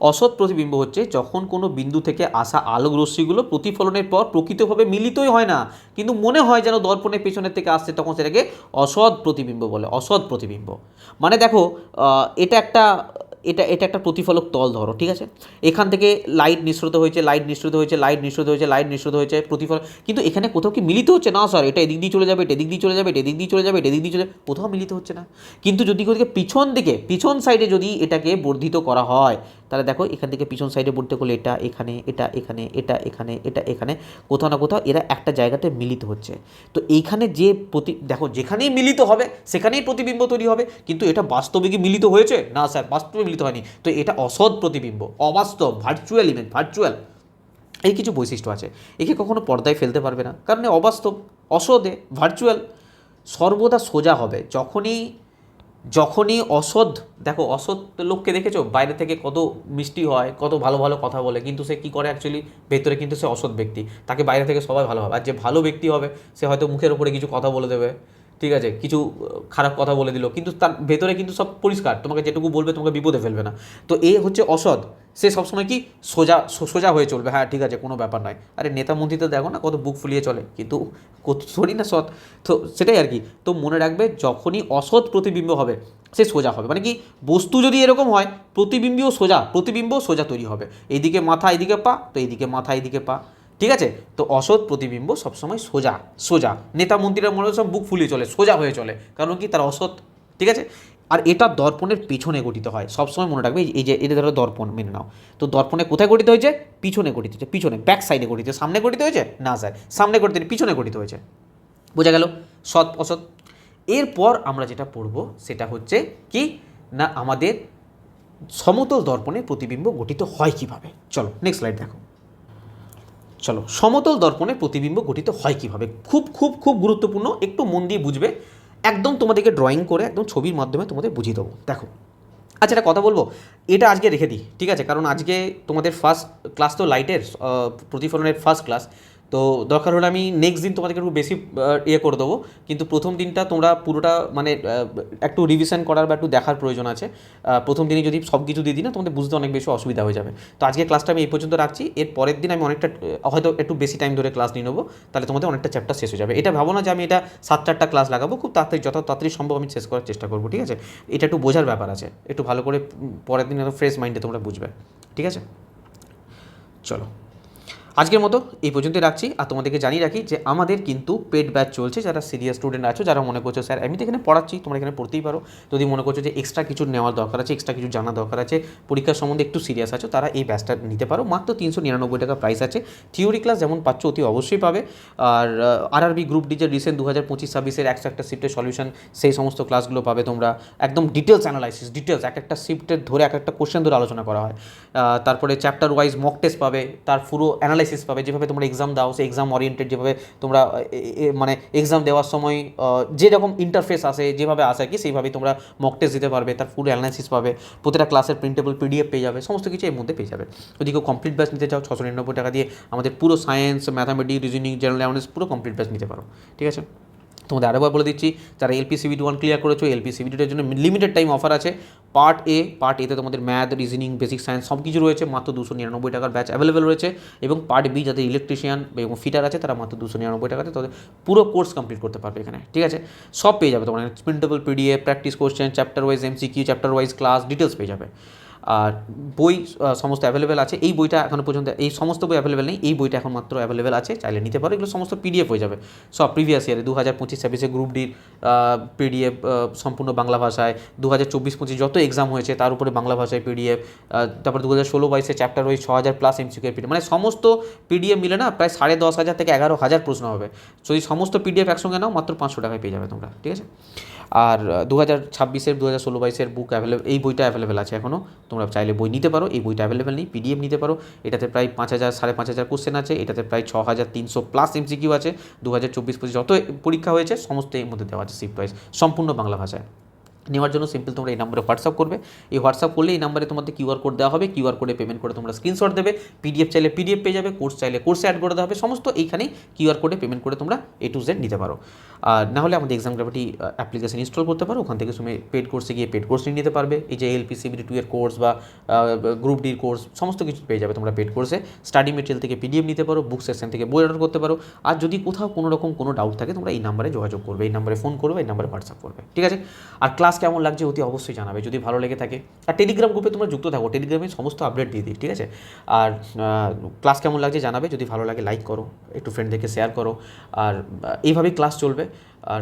অসৎ প্রতিবিম্ব হচ্ছে যখন কোনো বিন্দু থেকে আসা আলোক রশ্মিগুলো প্রতিফলনের পর প্রকৃতভাবে মিলিতই হয় না, কিন্তু মনে হয় যেন দর্পণের পেছনের থেকে আসছে, তখন সেটাকে অসৎ প্রতিবিম্ব বলে। অসৎ প্রতিবিম্ব মানে দেখো এটা একটা প্রতিফলক তল ধরো। ঠিক আছে, এখান থেকে লাইট নিঃসৃত হয়েছে, লাইট নিঃসৃত হয়েছে, লাইট নিঃসৃত হয়েছে, লাইট নিঃসৃত হয়েছে, প্রতিফলন, কিন্তু এখানে কোথাও কি মিলিত হচ্ছে না স্যার? এটা এদিক দিয়ে চলে যাবে, এটা এদিক দিয়ে চলে যাবে, এটা এদিক দিয়ে চলে যাবে, এটা এদিক দিয়ে চলে যাবে, কোথাও মিলিত হচ্ছে না। কিন্তু যদি ওদিকে পিছন দিকে, পিছন সাইডে যদি এটাকে বর্ধিত করা হয়, তাহলে দেখো এখান থেকে পিছন সাইডে বর্ধিত করলে এটা এখানে, এটা এখানে, এটা এখানে, এটা এখানে, কোথাও না কোথাও এরা একটা জায়গাতে মিলিত হচ্ছে। তো এইখানে যে দেখো যেখানেই মিলিত হবে সেখানেই প্রতিবিম্ব তৈরি হবে, কিন্তু এটা বাস্তবে কি মিলিত হয়েছে? না স্যার, বাস্তবে মিলিত হয়নি। তো এটা অসৎ প্রতিবিম্ব, অবাস্তব, ভার্চুয়াল ইমেজ, ভার্চুয়াল। এই কিছু বৈশিষ্ট্য আছে, একে কখনো পর্দায় ফেলতে পারবে না, কারণ অবাস্তব, অসদে, ভার্চুয়াল। সর্বদা সোজা হবে যখনই অসৎ, দেখো অসৎ লোককে দেখেছো বাইরে থেকে কত মিষ্টি হয়, কত ভালো ভালো কথা বলে, কিন্তু সে কী করে অ্যাকচুয়ালি ভেতরে কিন্তু সে অসৎ ব্যক্তি। তাকে বাইরে থেকে সবাই ভালো হবে। আর যে ভালো ব্যক্তি হবে সে হয়তো মুখের উপরে কিছু কথা বলে দেবে, ঠিক আছে, কিছু খারাপ কথা বলে দিল, কিন্তু তার ভেতরে কিন্তু সব পরিষ্কার, তোমাকে যেটুকু বলবে তোমাকে বিপদে ফেলবে না। তো এ হচ্ছে অসৎ, সে সবসময় কি সোজা সোজা হয়ে চলবে, হ্যাঁ ঠিক আছে কোনো ব্যাপার নয়। আরে নেতা মন্ত্রী তো দেখো না কত বুক ফুলিয়ে চলে, কিন্তু থোড়ি না সৎ। তো সেটাই আর কি। তো মনে রাখবে যখনই অসৎ প্রতিবিম্ব হবে সে সোজা হবে, মানে কি বস্তু যদি এরকম হয় প্রতিবিম্ব সোজা তৈরি হবে। এইদিকে মাথা এইদিকে পা, তো এইদিকে মাথা এইদিকে পা। ঠিক আছে, তো অসৎ প্রতিবিম্ব সবসময় সোজা সোজা। নেতা মন্ত্রীরা মনে হয় সব বুক ফুলিয়ে চলে, সোজা হয়ে চলে, কারণ কি তার অসৎ। ঠিক আছে, আর এটা দর্পণের পিছনে গঠিত হয়, সবসময় মনে রাখবে। এই যে এটা ধরো দর্পণ মেনে নাও, তো দর্পণে কোথায় গঠিত হয়েছে? পিছনে গঠিত হয়েছে, পিছনে ব্যাক সাইডে গঠিত। সামনে গঠিত হয়েছে না স্যার, সামনে গঠিত, পিছনে গঠিত হয়েছে। বোঝা গেল সৎ অসৎ। এরপর আমরা যেটা পড়ব সেটা হচ্ছে কি না, আমাদের সমতল দর্পণে প্রতিবিম্ব গঠিত হয় কিভাবে। চলো নেক্সট স্লাইড দেখো। চলো, সমতল দর্পণে প্রতিবিম্ব গঠিত হয় কিভাবে, খুব খুব খুব গুরুত্বপূর্ণ, একটু মন দিয়ে বুঝবে। একদম তোমাদেরকে ড্রয়িং করে একদম ছবির মাধ্যমে তোমাদের বুঝিয়ে দেবো। দেখো আচ্ছা, একটা কথা বলবো, এটা আজকে রেখে দিই, ঠিক আছে, কারণ আজকে তোমাদের ফার্স্ট ক্লাস তো লাইটের প্রতিফলনের ফার্স্ট ক্লাস। তো দরকার হলে আমি নেক্সট দিন তোমাদেরকে একটু বেশি করে দেবো, কিন্তু প্রথম দিনটা তোমরা পুরোটা মানে একটু রিভিশন করার বা একটু দেখার প্রয়োজন আছে। প্রথম দিনই যদি সব কিছু দিয়ে দিই না, তোমাদের বুঝতে অনেক বেশি অসুবিধা হয়ে যাবে। তো আজকে ক্লাসটা আমি এই পর্যন্ত রাখছি, এর পরের দিন আমি অনেকটা হয়তো একটু বেশি টাইম ধরে ক্লাস নিয়ে নেবো, তাহলে তোমাদের অনেকটা চ্যাপ্টার শেষ হয়ে যাবে। এটা ভাবো না যে আমি এটা 7-4টা ক্লাস লাগাবো, খুব তাড়াতাড়ি যত তাড়াতাড়ি সম্ভব আমি শেষ করার চেষ্টা করবো। ঠিক আছে, এটা একটু বোঝার ব্যাপার আছে, একটু ভালো করে পরের দিন একটু ফ্রেশ মাইন্ডে তোমরা বুঝবে। ঠিক আছে, চলো আজকের মতো এই পর্যন্তই রাখছি। আর তোমাদেরকে জানিয়ে রাখি যে আমাদের কিন্তু পেড ব্যাচ চলছে। যারা সিরিয়াস স্টুডেন্ট আছো, যারা মনে করছো স্যার আমি তো এখানে পড়াচ্ছি, তোমরা এখানে পড়তেই পারো, যদি মনে করছো যে এক্সট্রা কিছু নেওয়ার দরকার আছে, এক্সট্রা কিছু জানার দরকার আছে, পরীক্ষার সম্বন্ধে একটু সিরিয়াস আছো, তারা এই ব্যাচটা নিতে পারো। মাত্র 399 টাকা প্রাইস আছে। থিওরি ক্লাস যেমন পাচ্ছ অতি অবশ্যই পাবে, আর আরআরবি গ্রুপ ডি যে রিসেন্ট 2025-26-এর একটা শিফটের সলিউশন, সেই সমস্ত ক্লাসগুলো পাবে তোমরা। একদম ডিটেলস অ্যানালাইসিস, ডিটেলস এক একটা শিফটের ধরে এক একটা কোশ্চেন ধরে আলোচনা করা হয়। তারপরে চ্যাপ্টার ওয়াইজ মক টেস্ট পাবে, তার পুরো অ্যানালাইসিস পাবে। যেভাবে তোমরা এক্সাম দাও সেই এক্সাম ওরিয়েন্টেড, যেভাবে তোমরা মানে এক্সাম দেওয়ার সময় যেরকম ইন্টারফেস আসে, যেভাবে আসে কি সেইভাবেই তোমরা মক টেস্ট দিতে পারবে, তার ফুল অ্যানালাইসিস পাবে, প্রতিটা ক্লাসের প্রিন্টেবল পিডিএফ পেয়ে যাবে, সমস্ত কিছু এর মধ্যে পেয়ে যাবে। যদি কেউ কমপ্লিট ব্যাচ নিতে চাও 699 টাকা দিয়ে আমাদের পুরো science, mathematics, reasoning, general awareness পুরো কমপ্লিট ব্যাচ নিতে পারো। ঠিক আছে, তোমাদের আরেকবার বলে দিচ্ছি, যারা LPCBT 1 ক্লিয়ার করেছো, LPCBTর জন্য লিমিটেড টাইম অফার আছে। পার্ট এতে তোমাদের ম্যাথ, রিজনিং, বেসিক সায়েন্স সব কিছু রয়েছে, মাত্র 299 টাকার ব্যাচ অ্যাভেলেবেল রয়েছে। এবং পার্ট বি যাদের ইলেকট্রিশিয়ান এবং ফিটার আছে তারা মাত্র 299 টাকাতে তাদের পুরো কোর্স কমপ্লিট করতে পারবে এখানে। ঠিক আছে, সব পেয়ে যাবে তোমরা, printable PDF, practice question, chapter wise MCQ, chapter wise class, details পেয়ে যাবে। আর বই সমস্ত অ্যাভেলেবেল আছে। এই বইটা এখনও পর্যন্ত এই সমস্ত বই অ্যাভেলেবেল নেই, এই বইটা এখন মাত্র অ্যাভেলেবেল আছে, চাইলে নিতে পারো। এগুলো সমস্ত পিডিএফ হয়ে যাবে, সব প্রিভিয়াস ইয়ারে 2025-26 গ্রুপ ডির পিডিএফ সম্পূর্ণ বাংলা ভাষায়, 2024-25 যত এক্সাম হয়েছে তার উপরে বাংলা ভাষায় পিডিএফ, তারপর 2016-22 চ্যাপ্টার ওই 6000+ এমসিকিউ পিডিএফ, মানে সমস্ত পিডিএফ মিলে না প্রায় 10,500 থেকে 11,000 প্রশ্ন হবে। যদি সমস্ত পিডিএফ একসঙ্গে নাও মাত্র 500 টাকায় পেয়ে যাবে তোমরা, ঠিক আছে। আর 2026-এর 2016-22 বুক অ্যাভেলেবেল, এই বইটা অ্যাভেলেবেল আছে এখনও, তোমরা চাইলে বই নিতে পারো। এই বইটা অ্যাভেলেবেল নেই, পিডিএফ নিতে পারো। এটাতে প্রায় 5,000 5,500 কোশ্চেন আছে, এটাতে প্রায় 6,300+ এমসিকিউ আছে। 2024-25 যত পরীক্ষা হয়েছে সমস্ত এর মধ্যে দেওয়া আছে শিফট ওয়াইজ, সম্পূর্ণ বাংলা ভাষায়। নেওয়ার জন্য সিম্পল তোমরা এই নাম্বারে হোয়াটসঅ্যাপ করবে, এই হোয়াটসঅ্যাপ করলে এই নাম্বারে তোমাদের কিউআর কোড দেওয়া হবে, কিউআর কোডে পেমেন্ট করে তোমরা স্ক্রিনশট দেবে, পিডিএফ চাইলে পিডিএফ পেয়ে যাবে, কোর্স চাইলে কোর্সে অ্যাড করে দেওয়া হবে, সমস্ত এইখানেই কিউআর কোডে পেমেন্ট করে তোমরা A to Z নিতে পারো। আর না হলে আমাদের এক্সাম গ্রাভিটি অ্যাপ্লিকেশন ইনস্টল করতে পারো, ওখান থেকে তুমি পেড কোর্সে গিয়ে পেড কোর্স নিতে পারবে। এই যে LPCBD2 এর কোর্স বা গ্রুপ ডির কোর্স সমস্ত কিছু পেয়ে যাবে তোমরা পেড কোর্সে। স্টাডি মেটেরিয়াল থেকে পিডিএফ নিতে পারো, বুক সেকশন থেকে বই অর্ডার করতে পারো। আর যদি কোথাও কোনো রকম কোনো ডাউট থাকে তোমরা এই নাম্বারে যোগাযোগ করবে, এই নাম্বারে ফোন করবে, এই নাম্বারে হোয়াটসঅ্যাপ করবে, ঠিক আছে। আর ক্লাস কেমন লাগছে অতি অবশ্যই জানাবে যদি ভালো লেগে থাকে। আর টেলিগ্রাম গ্রুপে তোমরা যুক্ত থাকো, টেলিগ্রামে সমস্ত আপডেট দিয়ে দিই, ঠিক আছে। আর ক্লাস কেমন লাগছে জানাবে, যদি ভালো লাগে লাইক করো, একটু ফ্রেন্ডদেরকে শেয়ার করো। আর এইভাবেই ক্লাস চলবে। আর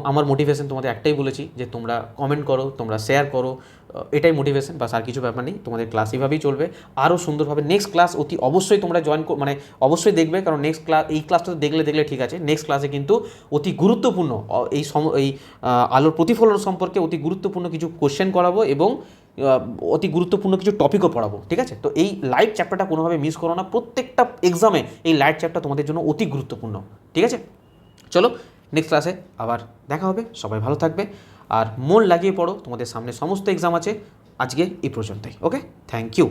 আমার মোটিভেশন তোমাদের একটাই বলেছি যে তোমরা কমেন্ট করো, তোমরা শেয়ার করো, এটাই মোটিভেশন, বাস আর কিছু ব্যাপার নেই। তোমাদের ক্লাস এইভাবেই চলবে আরও সুন্দরভাবে। নেক্সট ক্লাস অতি অবশ্যই তোমরা মানে অবশ্যই দেখবে, কারণ নেক্সট ক্লাস, এই ক্লাসটা দেখলে ঠিক আছে, নেক্সট ক্লাসে কিন্তু অতি গুরুত্বপূর্ণ এই আলোর প্রতিফলন সম্পর্কে অতি গুরুত্বপূর্ণ কিছু কোশ্চেন করাবো এবং অতি গুরুত্বপূর্ণ কিছু টপিকও পড়াবো, ঠিক আছে। তো এই লাইট চ্যাপ্টারটা কোনোভাবে মিস করো না, প্রত্যেকটা এক্সামে এই লাইট চ্যাপ্টার তোমাদের জন্য অতি গুরুত্বপূর্ণ, ঠিক আছে। চলো নেক্সট ক্লাসে আবার দেখা হবে, সবাই ভালো থাকবে আর মন লাগিয়ে পড়ো, তোমাদের সামনে সমস্ত এক্সাম আছে। আজকে এই পর্যন্তই, ওকে, থ্যাংক ইউ।